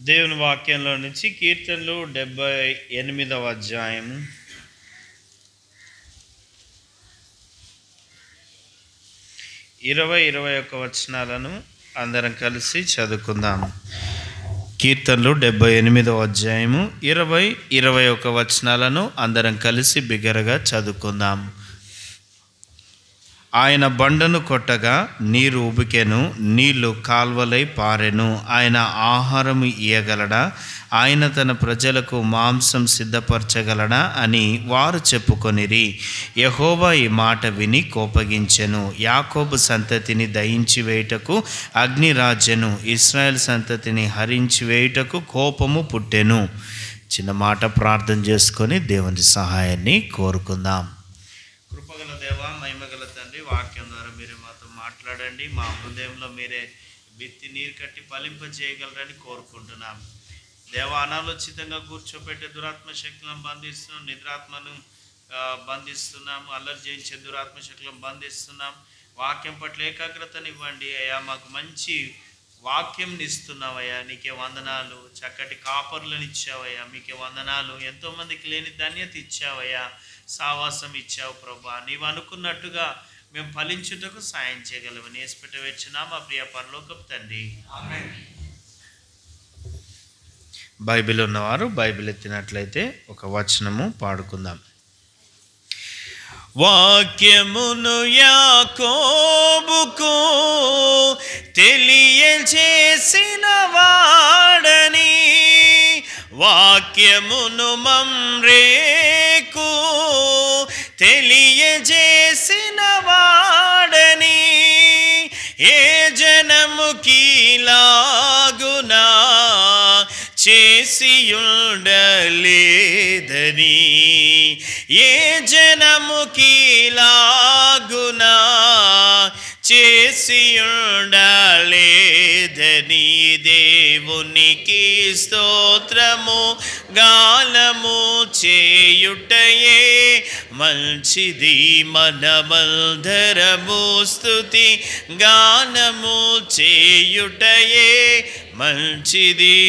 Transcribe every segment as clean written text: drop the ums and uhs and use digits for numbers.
దేవుని వాక్యంలో నుంచి కీర్తనలు 78వ అధ్యాయం 20-21 వచనాలను అందరం కలిసి చదువుకుందాం. కీర్తనలు 78వ అధ్యాయము 20-21 వచనాలను అందరం కలిసి బిగ్గరగా చదువుకుందాం. ఆయన బండను కొట్టగా నీరు ఉబికెను, నీళ్లు కాల్వలై పారెను. ఆయన ఆహారము ఇయ్యగలడా? ఆయన తన ప్రజలకు మాంసం సిద్ధపరచగలడా అని వారు చెప్పుకొనిరి. యెహోవా ఈ మాట విని కోపగించెను. యాకోబు సంతతిని దహించి వేయుటకు అగ్ని రాజెను, ఇశ్రాయేల్ సంతతిని హరించి వేయుటకు కోపము పుట్టెను. చిన్న మాట ప్రార్థన చేసుకొని దేవుని సహాయాన్ని కోరుకుందాం. కృపగల దేవా, మహిమగల తండ్రి, వాక్యం ద్వారా మీరే మాతో మాట్లాడండి. మా హృదయంలో మీరే విత్తి నీరు కట్టి ఫలింపజేయగలరని కోరుకుంటున్నాం. దేవ, అనాలోచితంగా కూర్చోబెట్టే దురాత్మ శక్తులను బంధిస్తున్నాం, నిద్రాత్మను బంధిస్తున్నాం, అల్లరి చేయించే దురాత్మ శక్తులను బంధిస్తున్నాం. వాక్యం పట్ల ఏకాగ్రతనివ్వండి అయ్యా. మాకు మంచి వాక్యం ఇస్తున్నావయ్యా, నీకే వందనాలు. చక్కటి కాపర్లను ఇచ్చావయ్యా, మీకే వందనాలు. ఎంతోమందికి లేని ధన్యత ఇచ్చావయ్యా, సావాసం ఇచ్చావు ప్రభా. నీవు అనుకున్నట్టుగా మేము ఫలించుటకు సాయం చేయగలవని యేసుపేట వచ్చినా మా ప్రియ పరలోకపు తండ్రి, ఆమేన్. బైబిల్ ఉన్నవారు బైబిల్ ఎత్తినట్లయితే ఒక వచనము పాడుకుందాం. వాక్యమును యాకోబుకు తెలియజేసిన వాడని, వాక్యమును మమ్రేకు తెలియజేసిన వాడని, ఏ జనముకిలాగునా చేసియుండలేదని, ఏ జనముకిలాగునా చేసియుండలేదని, దేవునికి స్తోత్రము గానము చేయుటయే మంచిది. మనమందరము స్తుతి గానము చేయుటయే మంచిది.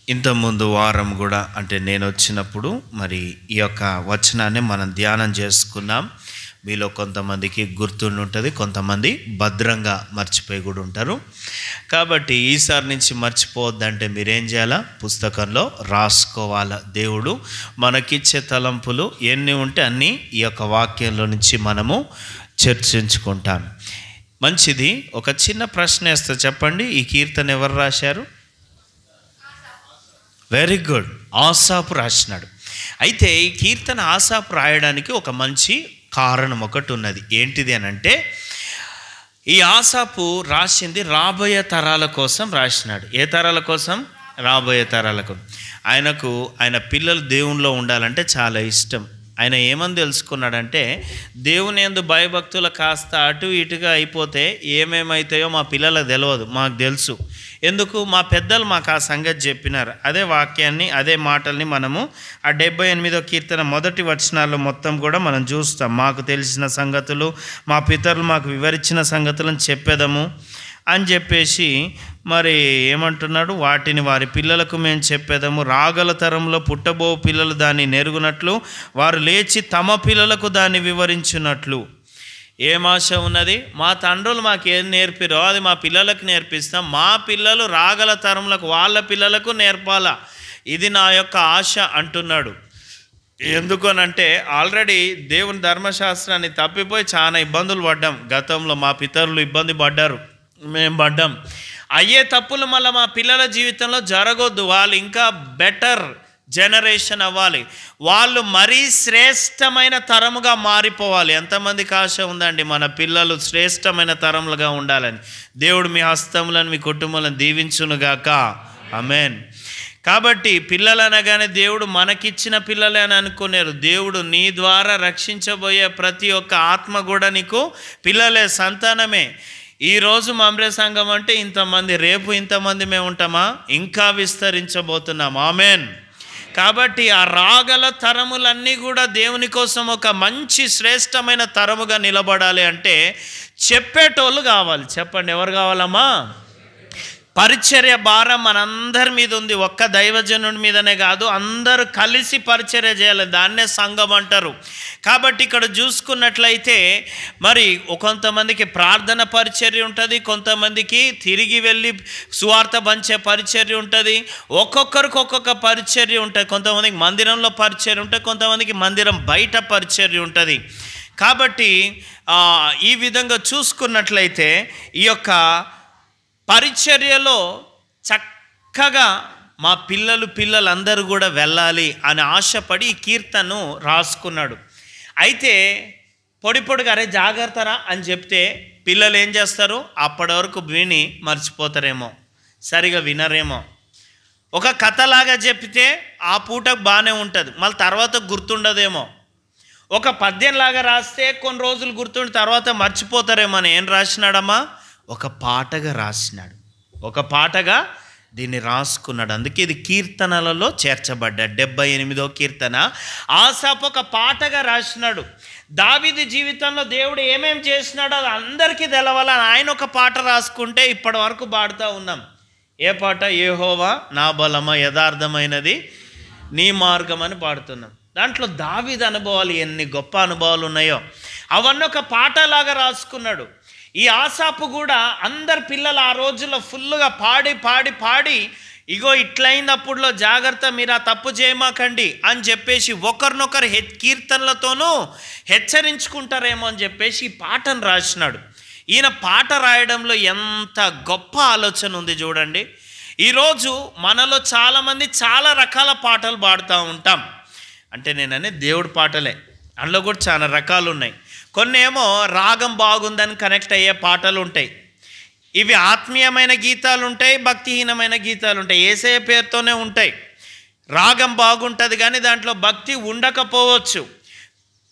ఇంతకుముందు వారం కూడా అంటే నేను వచ్చినప్పుడు మరి ఈ యొక్క వచనాన్ని మనం ధ్యానం చేసుకున్నాం. మీలో కొంతమందికి గుర్తుండి ఉంటుంది, కొంతమంది భద్రంగా మర్చిపోయి కూడా ఉంటారు. కాబట్టి ఈసారి నుంచి మర్చిపోవద్దంటే మీరేం చేయాలా? పుస్తకంలో రాసుకోవాలా. దేవుడు మనకిచ్చే తలంపులు ఎన్ని ఉంటే అన్నీ ఈ యొక్క వాక్యంలో నుంచి మనము చర్చించుకుంటాం. మంచిది. ఒక చిన్న ప్రశ్న వేస్తే చెప్పండి, ఈ కీర్తన ఎవరు రాశారు? వెరీ గుడ్, ఆసాపు రాసినాడు. అయితే ఈ కీర్తన ఆసాపు రాయడానికి ఒక మంచి కారణం ఒకటి ఉన్నది. ఏంటిది అని అంటే, ఈ ఆసాపు రాసింది రాబోయే తరాల కోసం రాసినాడు. ఏ తరాల కోసం? రాబోయే తరాలకు. ఆయన పిల్లలు దేవునిలో ఉండాలంటే చాలా ఇష్టం. ఆయన ఏమని తెలుసుకున్నాడంటే, దేవుని యందు భయభక్తులు కాస్త అటు ఇటుగా అయిపోతే ఏమేమవుతాయో మా పిల్లలకు తెలియదు, మాకు తెలుసు. ఎందుకు? మా పెద్దలు మాకు ఆ సంగతి చెప్పినారు. అదే వాక్యాన్ని, అదే మాటల్ని మనము ఆ 78వ కీర్తన మొదటి వచనాల్లో మొత్తం కూడా మనం చూస్తాం. మాకు తెలిసిన సంగతులు, మా పితరులు మాకు వివరించిన సంగతులను చెప్పేదము అని చెప్పేసి మరి ఏమంటున్నాడు? వాటిని వారి పిల్లలకు మేము చెప్పేదము, రాగల తరంలో పుట్టబో పిల్లలు దాన్ని నెరుగునట్లు, వారు లేచి తమ పిల్లలకు దాన్ని వివరించున్నట్లు. ఏం ఆశ ఉన్నది? మా తండ్రులు మాకు ఏం నేర్పిరో అది మా పిల్లలకు నేర్పిస్తాం, మా పిల్లలు రాగల తరములకు వాళ్ళ పిల్లలకు నేర్పాలా. ఇది నా యొక్క ఆశ అంటున్నాడు. ఎందుకనంటే ఆల్రెడీ దేవుని ధర్మశాస్త్రాన్ని తప్పిపోయి చాలా ఇబ్బందులు పడ్డాం. గతంలో మా పితరులు ఇబ్బంది పడ్డారు, మేము పడ్డాం. అయ్యే తప్పులు మళ్ళీ మా పిల్లల జీవితంలో జరగొద్దు. వాళ్ళు ఇంకా బెటర్ జనరేషన్ అవ్వాలి, వాళ్ళు మరీ శ్రేష్టమైన తరముగా మారిపోవాలి. ఎంతమందికి ఆశ ఉందండి మన పిల్లలు శ్రేష్టమైన తరములుగా ఉండాలని? దేవుడు మీ హస్తములను, మీ కుటుంబాలను దీవించునుగాక, ఆమేన్. కాబట్టి పిల్లలు అనగానే దేవుడు మనకిచ్చిన పిల్లలే అని అనుకున్నారు. దేవుడు నీ ద్వారా రక్షించబోయే ప్రతి ఒక్క ఆత్మ కూడా నీకు పిల్లలే, సంతానమే. ఈరోజు మమ్రే సంఘం అంటే ఇంతమంది, రేపు ఇంతమంది మేము ఉంటామా? ఇంకా విస్తరించబోతున్నాం, ఆమేన్. కాబట్టి ఆ రాగల తరములన్నీ కూడా దేవుని కోసం ఒక మంచి శ్రేష్టమైన తరముగా నిలబడాలి అంటే చెప్పేటోళ్ళు కావాలి. చెప్పండి, ఎవరు కావాలమ్మా? పరిచర్య భారం మనందరి మీద ఉంది. ఒక్క దైవజనుడి మీదనే కాదు, అందరూ కలిసి పరిచర్య చేయాలి. దాన్నే సంఘం అంటారు. కాబట్టి ఇక్కడ చూసుకున్నట్లయితే మరి కొంతమందికి ప్రార్థన పరిచర్య ఉంటుంది, కొంతమందికి తిరిగి వెళ్ళి సువార్త పంచే పరిచర్య ఉంటుంది, ఒక్కొక్కరికి ఒక్కొక్క పరిచర్య ఉంటుంది. కొంతమందికి మందిరంలో పరిచర్య ఉంటుంది, కొంతమందికి మందిరం బయట పరిచర్య ఉంటుంది. కాబట్టి ఈ విధంగా చూసుకున్నట్లయితే ఈ యొక్క పరిచర్యలో చక్కగా మా పిల్లలందరూ కూడా వెళ్ళాలి అని ఆశపడి ఈ కీర్తనను రాసుకున్నాడు. అయితే పొడిగా అరే జాగ్రత్తరా అని చెప్తే పిల్లలు ఏం చేస్తారు? అప్పటి వరకు విని మర్చిపోతారేమో, సరిగా వినరేమో. ఒక కథలాగా చెప్తే ఆ పూటకు బాగానే ఉంటుంది, మళ్ళీ తర్వాత గుర్తుండదేమో. ఒక పద్యంలాగా రాస్తే కొన్ని రోజులు గుర్తుండి తర్వాత మర్చిపోతారేమో అని ఏం రాసినాడమ్మా? ఒక పాటగా రాసినాడు. ఒక పాటగా దీన్ని రాసుకున్నాడు. అందుకే ఇది కీర్తనలలో చేర్చబడ్డాడు. 78వ కీర్తన ఆసాపు ఒక పాటగా రాసినాడు. దావీదు జీవితంలో దేవుడు ఏమేం చేసినాడో అది అందరికీ తెలవాలని ఆయన ఒక పాట రాసుకుంటే ఇప్పటి వరకు పాడుతూ ఉన్నాం. ఏ పాట? యెహోవా నా బలమ యథార్థమైనది నీ మార్గం అని పాడుతున్నాం. దాంట్లో దావీదు అనుభవాలు ఎన్ని గొప్ప అనుభవాలు ఉన్నాయో అవన్నీ ఒక పాటలాగా రాసుకున్నాడు. ఈ ఆసాపు కూడా అందరు పిల్లలు ఆ రోజుల్లో ఫుల్గా పాడి ఇగో ఇట్లయినప్పుడులో జాగ్రత్త, మీరు ఆ తప్పు చేయమాకండి అని చెప్పేసి ఒకరినొకరు కీర్తనలతోనూ హెచ్చరించుకుంటారేమో అని చెప్పేసి ఈ పాటను రాసినాడు. ఈయన పాట రాయడంలో ఎంత గొప్ప ఆలోచన ఉంది చూడండి. ఈరోజు మనలో చాలామంది చాలా రకాల పాటలు పాడుతూ ఉంటాం. అంటే నేననే దేవుడి పాటలే, అందులో కూడా చాలా రకాలు ఉన్నాయి. కొన్ని ఏమో రాగం బాగుందని కనెక్ట్ అయ్యే పాటలు ఉంటాయి. ఇవి ఆత్మీయమైన గీతాలు ఉంటాయి, భక్తిహీనమైన గీతాలు ఉంటాయి. యేసయ్య పేరుతోనే ఉంటాయి. రాగం బాగుంటుంది కానీ దాంట్లో భక్తి ఉండకపోవచ్చు.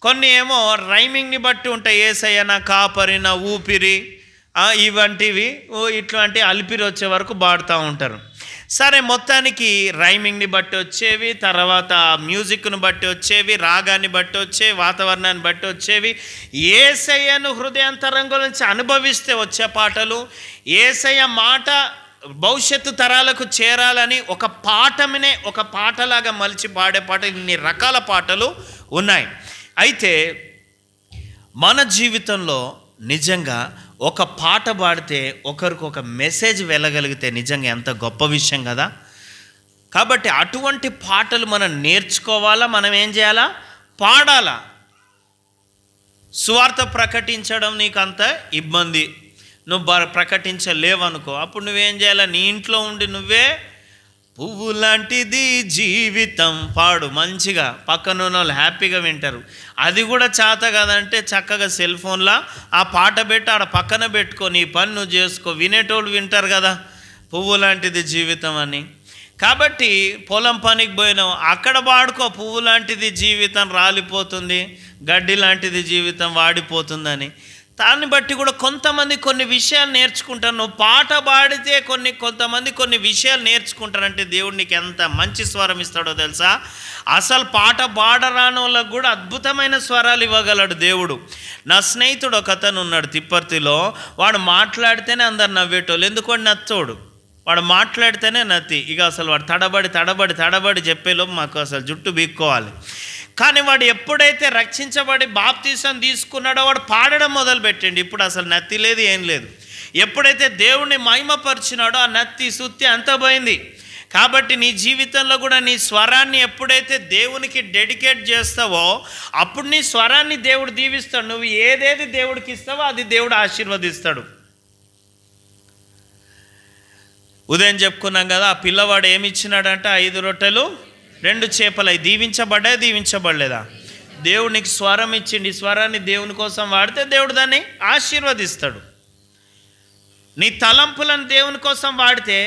కొన్ని ఏమో రైమింగ్ని బట్టి ఉంటాయి. యేసయ్య నా కాపరి, నా ఊపిరి, ఇవంటివి ఇట్లాంటి అలిపిరి వచ్చే వరకు పాడుతూ ఉంటారు. సరే, మొత్తానికి రైమింగ్ని బట్టి వచ్చేవి, తర్వాత మ్యూజిక్ను బట్టి వచ్చేవి, రాగాన్ని బట్టి వచ్చేవి, వాతావరణాన్ని బట్టి వచ్చేవి. యేసయ్యను హృదయాంతరంగం నుంచి అనుభవిస్తే వచ్చే పాటలు, యేసయ్య మాట భవిష్యత్తు తరాలకు చేరాలని ఒక పాఠమినే ఒక పాటలాగా మలిచి పాడే పాట, ఇన్ని రకాల పాటలు ఉన్నాయి. అయితే మన జీవితంలో నిజంగా ఒక పాట పాడితే ఒకరికి ఒక మెసేజ్ వెళ్ళగలిగితే నిజంగా ఎంత గొప్ప విషయం కదా. కాబట్టి అటువంటి పాటలు మనం నేర్చుకోవాలా, మనం ఏం చేయాలా? పాడాలా. సువార్త ప్రకటించడం నీకు అంత ఇబ్బంది, నువ్వు ప్రకటించలేవనుకో, అప్పుడు నువ్వేం చేయాలా? నీ ఇంట్లో ఉండి నువ్వే పువ్వు లాంటిది జీవితం పాడు, మంచిగా పక్కన ఉన్న వాళ్ళు హ్యాపీగా వింటారు. అది కూడా చేత కదంటే చక్కగా సెల్ ఫోన్లో ఆ పాట పెట్టి ఆడ పక్కన పెట్టుకో, నీ పని నువ్వు చేసుకో, వినేటోళ్ళు వింటారు కదా పువ్వు లాంటిది జీవితం అని. కాబట్టి పొలం పనికి పోయినావు, అక్కడ పాడుకో, పువ్వు లాంటిది జీవితం రాలిపోతుంది, గడ్డి లాంటిది జీవితం వాడిపోతుందని. దాన్ని బట్టి కూడా కొంతమంది కొన్ని విషయాలు నేర్చుకుంటారు. నువ్వు పాట పాడితే కొంతమంది కొన్ని విషయాలు నేర్చుకుంటారంటే దేవుడు నీకు ఎంత మంచి స్వరం ఇస్తాడో తెలుసా. అసలు పాట పాడరాని వాళ్ళకు కూడా అద్భుతమైన స్వరాలు ఇవ్వగలడు దేవుడు. నా స్నేహితుడు ఒక అతను ఉన్నాడు తిప్పర్తిలో, వాడు మాట్లాడితేనే అందరు నవ్వేటోళ్ళు. ఎందుకంటే నచ్చోడు, వాడు మాట్లాడితేనే నత్తి. ఇక అసలు వాడు తడబడి చెప్పేలోపు మాకు అసలు జుట్టు బీక్కోవాలి. కానీ వాడు ఎప్పుడైతే రక్షించబడి బాప్తీసం తీసుకున్నాడో వాడు పాడడం మొదలుపెట్టండి. ఇప్పుడు అసలు నత్తి లేదు, ఏం లేదు. ఎప్పుడైతే దేవుణ్ణి మహిమపరిచినాడో ఆ నత్తి సుత్తి అంతా పోయింది. కాబట్టి నీ జీవితంలో కూడా నీ స్వరాన్ని ఎప్పుడైతే దేవునికి డెడికేట్ చేస్తావో అప్పుడు నీ స్వరాన్ని దేవుడు దీవిస్తాడు. నువ్వు ఏదేది దేవుడికి ఇస్తావో అది దేవుడు ఆశీర్వదిస్తాడు. ఉదయం చెప్పుకున్నాం కదా, ఆ పిల్లవాడు ఏమి ఇచ్చినాడంటే 5 రొట్టెలు 2 చేపలు. దీవించబడలేదా? దేవుడు నీకు స్వరం ఇచ్చిండి, స్వరాన్ని దేవుని కోసం వాడితే దేవుడు దాన్ని ఆశీర్వదిస్తాడు. నీ తలంపులను దేవుని కోసం వాడితే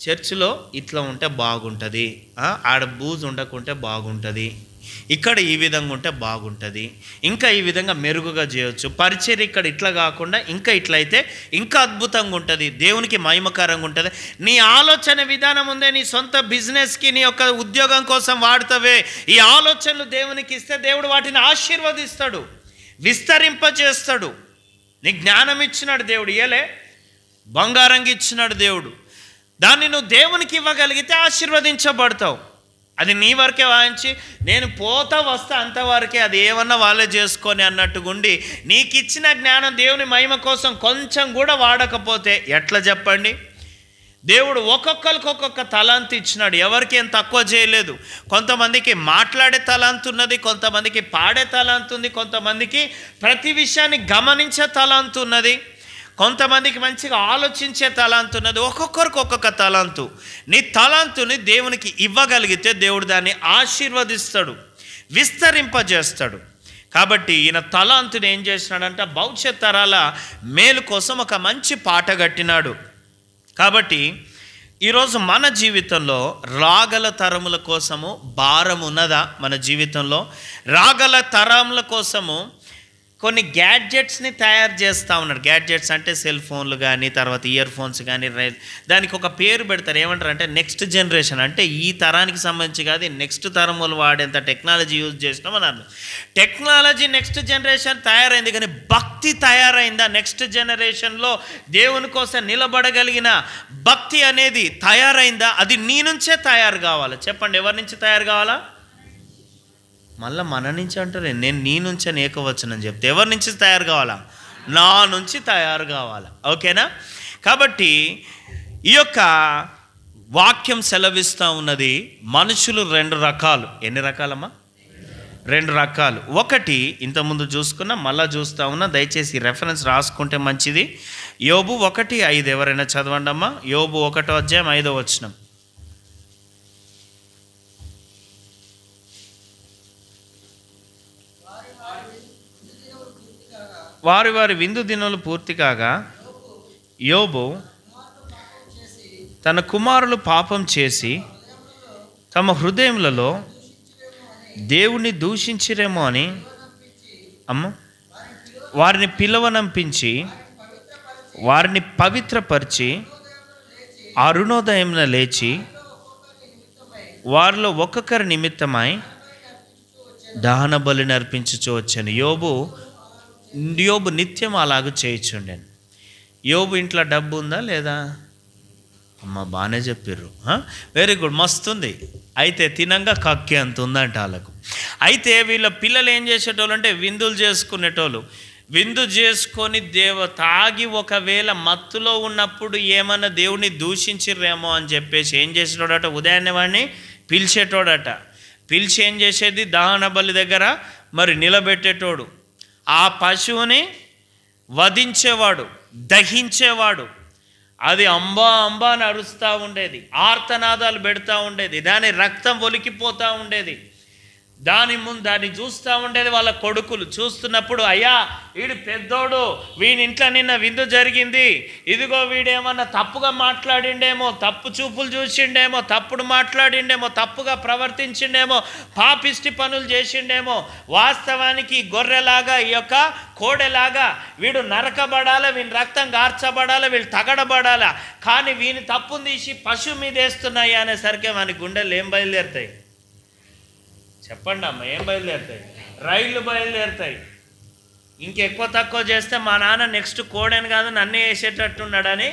చర్చిలో ఇట్లా ఉంటే బాగుంటుంది, ఆడ బూజు ఉండకుంటే బాగుంటుంది, ఇక్కడ ఈ విధంగా ఉంటే బాగుంటుంది, ఇంకా ఈ విధంగా మెరుగుగా చేయవచ్చు, పరిచర్య ఇక్కడ ఇట్లా కాకుండా ఇంకా ఇట్లయితే ఇంకా అద్భుతంగా ఉంటుంది, దేవునికి మహిమకరంగా ఉంటుంది. నీ ఆలోచన విధానం ఉందే, నీ సొంత బిజినెస్కి, నీ యొక్క ఉద్యోగం కోసం వాడుతావే, ఈ ఆలోచనలు దేవునికి ఇస్తే దేవుడు వాటిని ఆశీర్వదిస్తాడు, విస్తరింపజేస్తాడు. నీ జ్ఞానం ఇచ్చినాడు దేవుడు, ఇయ్యలే, బంగారంగా ఇచ్చినాడు దేవుడు. దాన్ని నువ్వు దేవునికి ఇవ్వగలిగితే ఆశీర్వదించబడతావు. అది నీ వరకే వాయించి నేను పోతా వస్తా అంతవరకే, అది ఏమన్నా వాళ్ళే చేసుకొని అన్నట్టుగుండి నీకు ఇచ్చిన జ్ఞానం దేవుని మహిమ కోసం కొంచెం కూడా వాడకపోతే ఎట్లా చెప్పండి? దేవుడు ఒక్కొక్కరికి ఒక్కొక్క తలాంతు ఇచ్చినాడు, ఎవరికి ఏం తక్కువ చేయలేదు. కొంతమందికి మాట్లాడే తలాంతు ఉన్నది, కొంతమందికి పాడే తలాంతు ఉంది, కొంతమందికి ప్రతి విషయాన్ని గమనించే తలాంతు ఉన్నది, కొంతమందికి మంచిగా ఆలోచించే తలాంతు ఉన్నది. ఒక్కొక్కరికి ఒక్కొక్క తలాంతు. నీ తలాంతుని దేవునికి ఇవ్వగలిగితే దేవుడు దాన్ని ఆశీర్వదిస్తాడు, విస్తరింపజేస్తాడు. కాబట్టి ఈయన తలాంతుని ఏం చేసినాడంటే భవిష్యత్ తరాల మేలు కోసం ఒక మంచి పాట కట్టినాడు. కాబట్టి ఈరోజు మన జీవితంలో రాగల తరముల కోసము భారం ఉన్నదా? మన జీవితంలో రాగల తరముల కోసము కొన్ని గ్యాడ్జెట్స్ని తయారు చేస్తూ ఉన్నారు. గ్యాడ్జెట్స్ అంటే సెల్ ఫోన్లు కానీ, తర్వాత ఇయర్ ఫోన్స్ కానీ, దానికి ఒక పేరు పెడతారు, ఏమంటారు అంటే నెక్స్ట్ జనరేషన్. అంటే ఈ తరానికి సంబంధించి కాదు, నెక్స్ట్ తరములు వాడేంత టెక్నాలజీ యూజ్ చేసినాం అన్నారు. టెక్నాలజీ నెక్స్ట్ జనరేషన్ తయారైంది, కానీ భక్తి తయారైందా? నెక్స్ట్ జనరేషన్లో దేవుని కోసం నిలబడగలిగిన భక్తి అనేది తయారైందా? అది నీ నుంచే తయారు కావాలి. చెప్పండి, ఎవరి నుంచి తయారు కావాలా? మళ్ళీ మన నుంచి అంటారు, నేను నీ నుంచి అని ఏకవచనం చెప్తే ఎవరి నుంచి తయారు కావాలా? నా నుంచి తయారు కావాలా. ఓకేనా? కాబట్టి ఈ యొక్క వాక్యం సెలవిస్తూ ఉన్నది, మనుషులు రెండు రకాలు. ఎన్ని రకాలమ్మా? రెండు రకాలు. ఒకటి ఇంతకుముందు చూసుకున్నా, మళ్ళీ చూస్తూ ఉన్నా, దయచేసి రెఫరెన్స్ రాసుకుంటే మంచిది. యోబు 1:5 ఎవరైనా చదవండి అమ్మా. యోబు 1:5 వారి వారి విందు దినములు పూర్తి కాగా యోబు తన కుమారులు పాపం చేసి తమ హృదయములలో దేవుణ్ణి దూషించిరేమో అని వారిని పిలవనంపించి వారిని పవిత్రపరిచి అరుణోదయంలో లేచి వారిలో ఒక్కొక్కరి నిమిత్తమై దహన బలిని అర్పించుచూ వచ్చాను. యోబు నిత్యం అలాగూ చేయించుండాను. యోబు ఇంట్లో డబ్బు ఉందా లేదా? అమ్మ బాగానే చెప్పిర్రు, వెరీ గుడ్, మస్తుంది. అయితే తినంగా కక్కి అంత ఉందంట వాళ్ళకు. అయితే వీళ్ళ పిల్లలు ఏం చేసేటోళ్ళు అంటే విందులు చేసుకునేటోళ్ళు. విందు చేసుకొని తాగి ఒకవేళ మత్తులో ఉన్నప్పుడు ఏమన్నా దేవుని దూషించిర్రేమో అని చెప్పేసి ఏం చేసేటోడట, ఉదయాన్నే వాడిని పిలిచేటోడట. పిలిచి ఏం చేసేది, దహన బలి దగ్గర మరి నిలబెట్టేటోడు. ఆ పశువుని వధించేవాడు, దహించేవాడు. అది అంబా అంబా అని అరుస్తూ ఉండేది, ఆర్తనాదాలు పెడతా ఉండేది, దాని రక్తం ఒలికిపోతూ ఉండేది. దాన్ని చూస్తూ ఉండేది వాళ్ళ కొడుకులు. చూస్తున్నప్పుడు, అయ్యా వీడు పెద్దోడు, వీడి ఇంట్లో నిన్న విందు జరిగింది, ఇదిగో వీడేమన్నా తప్పుగా మాట్లాడిండేమో, తప్పు చూపులు చూసిండేమో, తప్పుడు మాట్లాడిండేమో, తప్పుగా ప్రవర్తించిండేమో, పాపిష్టి పనులు చేసిండేమో, వాస్తవానికి గొర్రెలాగా ఈ యొక్క కోడెలాగా వీడు నరకబడాలా, వీని రక్తం గార్చబడాలా, వీళ్ళు తగడబడాలా, కానీ వీని తప్పును తీసి పశువు మీద వేస్తున్నాయి అనేసరికి మన గుండెలు ఏం బయలుదేరుతాయి? చెప్పండి అమ్మ, ఏం బయలుదేరుతాయి? రైళ్ళు బయలుదేరుతాయి. ఇంకెక్కువ తక్కువ చేస్తే మా నాన్న నెక్స్ట్ కోడని కాదు నన్నే వేసేటట్టున్నాడని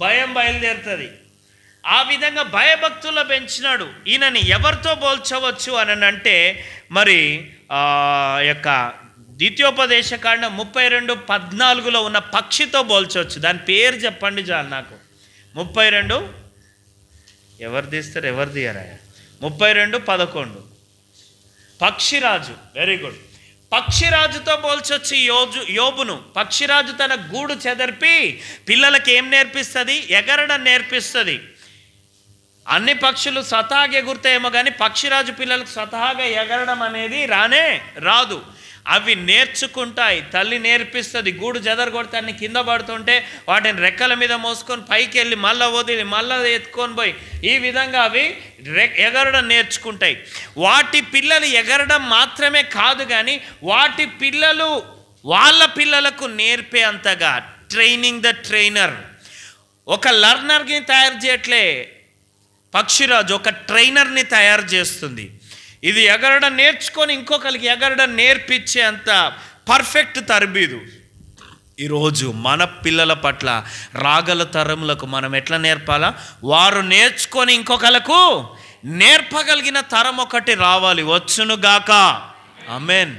భయం బయలుదేరుతుంది. ఆ విధంగా భయభక్తుల్లో పెంచినాడు. ఈయనని ఎవరితో పోల్చవచ్చు అని అంటే మరి యొక్క ద్వితీయోపదేశకాండం 32:14 ఉన్న పక్షితో పోల్చవచ్చు. దాని పేరు చెప్పండి చాలు నాకు. 32 ఎవరు తీస్తారు, ఎవరు తీయరా? 32:11 పక్షిరాజు. Very good. పక్షిరాజుతో పోల్చొచ్చి యోబును. పక్షిరాజు తన గూడు చెదర్పి పిల్లలకి ఏం నేర్పిస్తుంది? ఎగరడం నేర్పిస్తుంది. అన్ని పక్షులు స్వతహాగా ఎగురుతాయేమో కానీ పక్షిరాజు పిల్లలకు స్వతహాగా ఎగరడం అనేది రానే రాదు. అవి నేర్చుకుంటాయి. తల్లి నేర్పిస్తుంది. గూడు జదరగొడితే అన్ని కింద పడుతుంటే వాటిని రెక్కల మీద మోసుకొని పైకి వెళ్ళి మళ్ళీ వదిలి మళ్ళీ ఎత్తుకొని పోయి ఈ విధంగా అవి ఎగరడం నేర్చుకుంటాయి. వాటి పిల్లలు ఎగరడం మాత్రమే కాదు, కానీ వాటి పిల్లలు వాళ్ళ పిల్లలకు నేర్పే అంతగా ట్రైనింగ్ ద ట్రైనర్. ఒక లర్నర్ని తయారు చేయట్లే పక్షిరాజు, ఒక ట్రైనర్ని తయారు చేస్తుంది. ఇది ఎగరడం నేర్చుకొని ఇంకొకరికి ఎగరడం నేర్పించే అంత పర్ఫెక్ట్ తరబీదు. ఈరోజు మన పిల్లల పట్ల రాగల తరములకు మనం ఎట్లా నేర్పాలా? వారు నేర్చుకొని ఇంకొకలకు నేర్పగలిగిన తరం ఒకటి రావాలి, వచ్చునుగాక. ఆమేన్.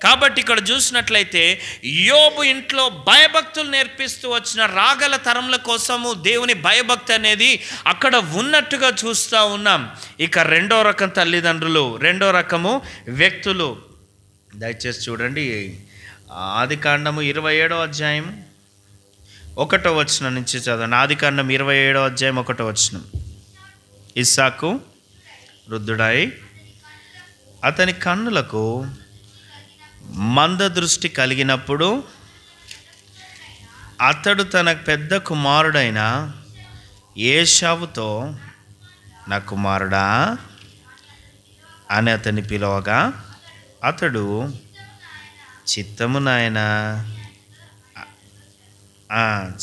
కాబట్టి ఇక్కడ చూసినట్లయితే యోబు ఇంట్లో భయభక్తులు నేర్పిస్తూ వచ్చిన రాగల తరముల కోసము దేవుని భయభక్తి అనేది అక్కడ ఉన్నట్టుగా చూస్తూ ఉన్నాం. ఇక రెండో రకం తల్లిదండ్రులు, రెండో రకము వ్యక్తులు. దయచేసి చూడండి, ఆదికాండము 27వ అధ్యాయం 1వ వచనం నుంచి చదవండి. ఆదికాండం 27వ అధ్యాయం 1వ వచనం. ఇస్సాకు వృద్ధుడాయి అతని కన్నులకు మంద దృష్టి కలిగినప్పుడు అతడు తన పెద్ద కుమారుడైన ఏశావుతో, నా కుమారుడా అని అతన్ని పిలవగా, అతడు చిత్తము నాయనా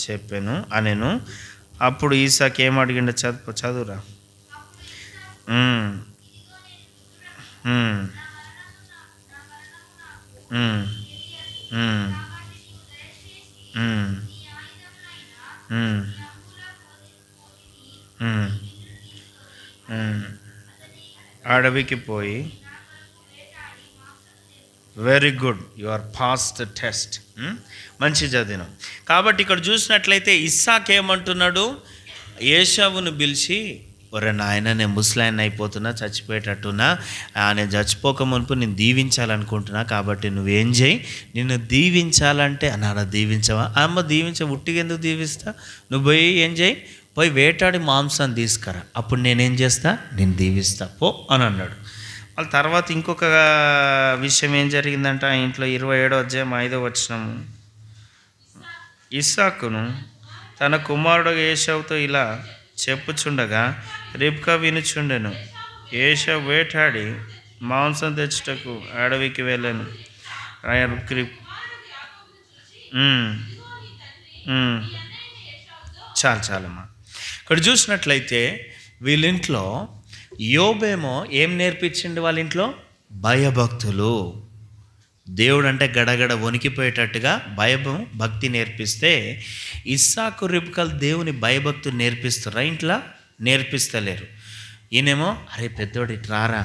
చెప్పాను అనెను. అప్పుడు ఈసాకు ఏమడిగిండో చదువురా. అడవికి పోయి, very good, you are pass the test, మంచి చదివినాం. కాబట్టి ఇక్కడ చూసినట్లయితే ఇస్సాకు ఏమంటున్నాడు? ఏశావును పిలిచి, ఒరే నాయన, నేను ముసలాయన అయిపోతున్నా, చచ్చిపోయేటట్టున్నా, నేను చచ్చిపోక మునుపు నేను దీవించాలనుకుంటున్నా, కాబట్టి నువ్వేం చేయి, నిన్ను దీవించాలంటే అన్నాడు. దీవించవా? అమ్మ దీవించ, ఉట్టిగా ఎందుకు దీవిస్తా? నువ్వు పోయి ఏం చేయి, పోయి వేటాడి మాంసాన్ని తీసుకురా, అప్పుడు నేనేం చేస్తా, నేను దీవిస్తా పో అని అన్నాడు. వాళ్ళ తర్వాత ఇంకొక విషయం ఏం జరిగిందంట ఆ ఇంట్లో. 27వ అధ్యాయం 5వ వచనము. ఇస్సాకును తన కుమారుడు ఏశావుతో ఇలా చెప్పుచుండగా రిబ్కా వినుచుండెను. ఏశావు వేటాడి మాంసం తెచ్చుటకు అడవికి వెళ్ళాను. చాలమ్మా. ఇక్కడ చూసినట్లయితే వీళ్ళింట్లో యోబేమో ఏం నేర్పించిండు? వాళ్ళ ఇంట్లో భయభక్తులు. దేవుడు అంటే గడగడ వణికిపోయేటట్టుగా భక్తి నేర్పిస్తే, ఇస్సాకు రిబ్కాలు దేవుని భయభక్తులు నేర్పిస్తారా? ఇంట్లో నేర్పిస్తలేరు. ఈయనేమో, అరే పెద్దోడు ఇట్రారా,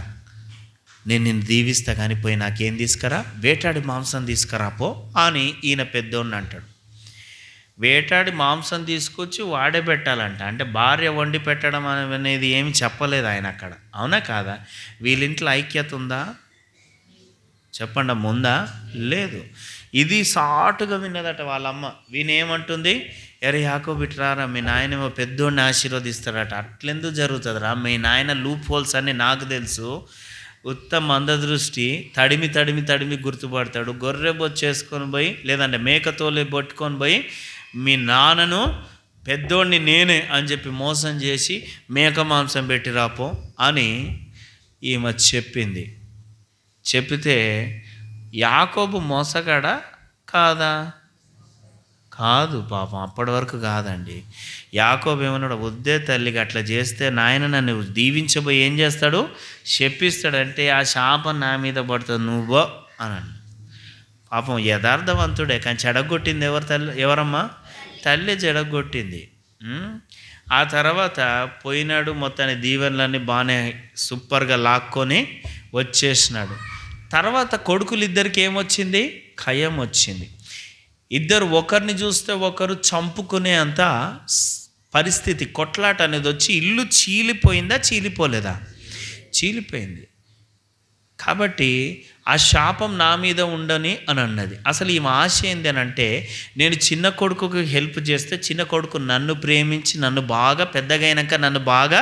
నేను నిన్ను దీవిస్తా, కానీ పోయి నాకేం తీసుకురా, వేటాడి మాంసం తీసుకురా పో అని ఈయన పెద్దోడిని అంటాడు. వేటాడి మాంసం తీసుకొచ్చి వాడే పెట్టాలంట. అంటే భార్య వండి పెట్టడం అనేది ఏమి చెప్పలేదు ఆయన అక్కడ. అవునా కాదా? వీళ్ళింట్లో ఐక్యత ఉందా చెప్పండి, ఉందా? లేదు. ఇది సాటుగా విన్నదట వాళ్ళమ్మ. వీనేమంటుంది? ఎరే యాకోబు ఇట్రారా, మీ నాయనేమో పెద్దోడిని ఆశీర్వదిస్తాడట. అట్లెందుకు జరుగుతుందిరా? మీ నాయన లూప్ హోల్స్ అన్నీ నాకు తెలుసు. ఉత్తమ మందదృష్టి, తడిమి తడిమి తడిమి గుర్తుపడతాడు. గొర్రె బొచ్చేసుకొని పోయి, లేదంటే మేకతోలే పట్టుకొని పోయి, మీ నాన్నను పెద్దోడిని నేనే అని చెప్పి మోసం చేసి మేక మాంసం పెట్టి రాపో అని ఈమె చెప్పింది. చెప్పితే యాకోబు మోసగాడా కాదా? కాదు పాపం, అప్పటి వరకు కాదండి. యాకోబు ఏమన్నాడు? వద్దే తల్లికి అట్లా చేస్తే నాయన నన్ను దీవించబోయి ఏం చేస్తాడు, శపిస్తాడంటే ఆ శాపం నా మీద పడుతుంది నువ్వో అని. పాపం యథార్థవంతుడే, కానీ చెడగొట్టింది ఎవరమ్మా? తల్లి చెడగొట్టింది. ఆ తర్వాత పోయినాడు, మొత్తాన్ని దీవెనలన్నీ బాగానే సూపర్గా లాక్కొని వచ్చేసినాడు. తర్వాత కొడుకులు ఇద్దరికి ఏమొచ్చింది? ఖయం వచ్చింది. ఇద్దరు ఒకరిని చూస్తే ఒకరు చంపుకునే అంత పరిస్థితి, కొట్లాట అనేది వచ్చి ఇల్లు చీలిపోయిందా? చీలిపోలేదా? చీలిపోయింది. కాబట్టి ఆ శాపం నా మీద ఉండని అని అన్నది. అసలు ఈమె ఆశ ఏంది అని అంటే, నేను చిన్న కొడుకుకి హెల్ప్ చేస్తే చిన్న కొడుకు నన్ను ప్రేమించి నన్ను బాగా పెద్దగా అయినాక నన్ను బాగా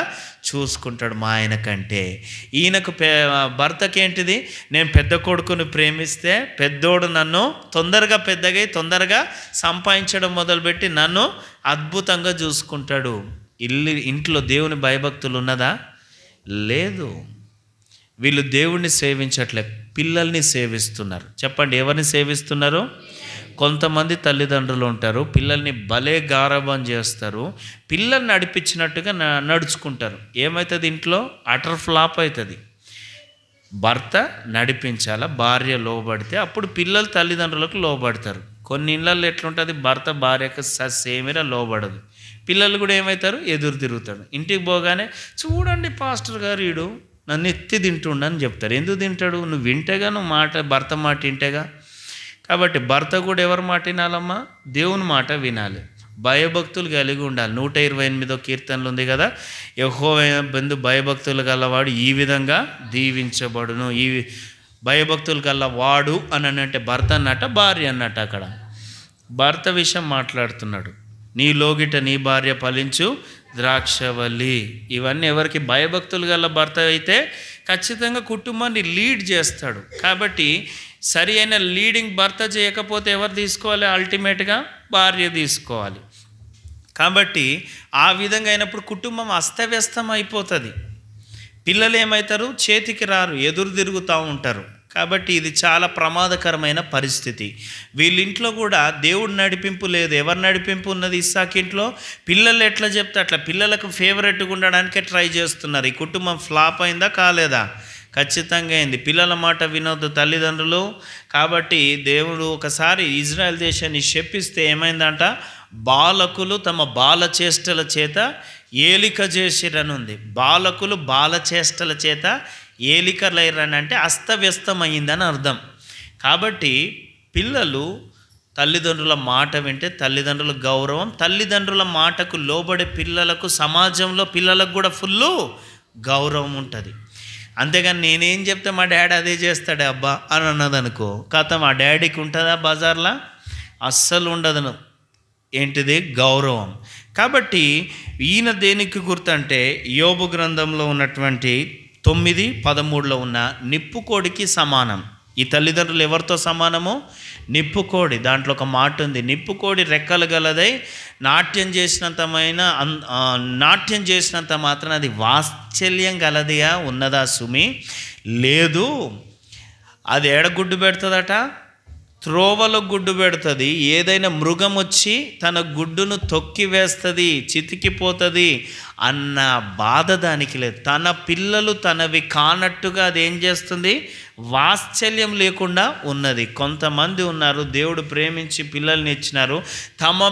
చూసుకుంటాడు మా ఆయన కంటే. ఈయనకు భర్తకేంటిది, నేను పెద్ద కొడుకుని ప్రేమిస్తే పెద్దోడు నన్ను తొందరగా పెద్దగా తొందరగా సంపాదించడం మొదలుపెట్టి నన్ను అద్భుతంగా చూసుకుంటాడు. ఇంట్లో దేవుని భయభక్తులు ఉన్నదా? లేదు. వీళ్ళు దేవుణ్ణి సేవించట్లే, పిల్లల్ని సేవిస్తున్నారు. చెప్పండి, ఎవరిని సేవిస్తున్నారు? కొంతమంది తల్లిదండ్రులు ఉంటారు, పిల్లల్ని భలే గారాబం చేస్తారు, పిల్లల్ని నడిపించినట్టుగా నడుచుకుంటారు. ఏమవుతుంది? ఇంట్లో అటర్ ఫ్లాప్ అవుతుంది. భర్త నడిపించాలా, భార్య లోబడితే అప్పుడు పిల్లలు తల్లిదండ్రులకు లోబడతారు. కొన్ని ఇళ్ళల్లో ఎట్లుంటుంది, భర్త భార్యకు సేమిరా లోబడదు, పిల్లలు కూడా ఏమవుతారు, ఎదురు తిరుగుతాడు. ఇంటికి పోగానే చూడండి పాస్టర్ గారు వీడు నన్ను ఎత్తి తింటుండని చెప్తారు. ఎందుకు తింటాడు? నువ్వు వింటేగా, నువ్వు భర్త మాట వింటేగా. కాబట్టి భర్త కూడా ఎవరి మాట వినాలమ్మా? దేవుని మాట వినాలి, భయభక్తులు కలిగి ఉండాలి. 128వ కీర్తనలు ఉంది కదా, యెహోవా యందు భయభక్తులు గలవాడు ఈ విధంగా దీవించబడును. ఈ భయభక్తులు గలవాడు అని అంటే భర్త అన్నట్ట, భార్య అన్నట్ట. అక్కడ భర్త విషయం మాట్లాడుతున్నాడు. నీ లోగిట నీ భార్య ఫలించు ద్రాక్షవల్లి. ఇవన్నీ ఎవరికి? భయభక్తులు గల భర్త అయితే ఖచ్చితంగా కుటుంబాన్ని లీడ్ చేస్తాడు. కాబట్టి సరి అయిన లీడింగ్ భర్త చేయకపోతే ఎవరు తీసుకోవాలి? అల్టిమేట్గా భార్య తీసుకోవాలి. కాబట్టి ఆ విధంగా అయినప్పుడు కుటుంబం అస్తవ్యస్తం అయిపోతుంది. పిల్లలు ఏమవుతారు? చేతికి రారు, ఎదురు తిరుగుతూ ఉంటారు. కాబట్టి ఇది చాలా ప్రమాదకరమైన పరిస్థితి. వీళ్ళింట్లో కూడా దేవుడు నడిపింపు లేదు. ఎవరు నడిపింపు ఉన్నది? ఇస్సాకింట్లో. పిల్లలు ఎట్లా చెప్తే అట్లా పిల్లలకు ఫేవరెట్గా ఉండడానికే ట్రై చేస్తున్నారు. ఈ కుటుంబం ఫ్లాప్ అయిందా కాలేదా? ఖచ్చితంగా అయింది. పిల్లల మాట వినొద్దు తల్లిదండ్రులు. కాబట్టి దేవుడు ఒకసారి ఇజ్రాయెల్ దేశాన్ని శపిస్తే ఏమైందంట, బాలకులు తమ బాలచేష్టల చేత ఏలిక చేసిరని ఉంది. బాలకులు బాలచేష్టల చేత ఏలికలైరని అంటే అస్తవ్యస్తమైందని అర్థం. కాబట్టి పిల్లలు తల్లిదండ్రుల మాట వింటే తల్లిదండ్రుల గౌరవం, తల్లిదండ్రుల మాటకు లోబడే పిల్లలకు సమాజంలో పిల్లలకు కూడా ఫుల్లు గౌరవం ఉంటుంది. అంతేగాని నేనేం చెప్తే మా డాడీ అదే చేస్తాడే అబ్బా అని అన్నదనుకో, కథ మా డాడీకి ఉంటుందా బజార్లో? అస్సలు ఉండదు. ఏంటిది? గౌరవం. కాబట్టి ఈయన దేనికి గుర్తంటే యోబు గ్రంథంలో ఉన్నటువంటి 9:13 ఉన్న నిప్పుకోడికి సమానం. ఈ తల్లిదండ్రులు ఎవరితో సమానమో? నిప్పుకోడి. దాంట్లో ఒక మాట ఉంది, నిప్పుకోడి రెక్కలు గలదై నాట్యం చేసినంత మాత్రం అది వాత్సల్యం గలదిగా ఉన్నదా సుమి? లేదు. అది ఎడగుడ్డు పెడుతుందట, త్రోవలో గుడ్డు పెడుతుంది. ఏదైనా మృగం వచ్చి తన గుడ్డును తొక్కి వేస్తుంది, చితికిపోతుంది అన్న బాధ దానికి లేదు. తన పిల్లలు తనవి కానట్టుగా అది ఏం చేస్తుంది? వాత్సల్యం లేకుండా ఉన్నది. కొంతమంది ఉన్నారు, దేవుడు ప్రేమించి పిల్లల్ని ఇచ్చినారు, తమ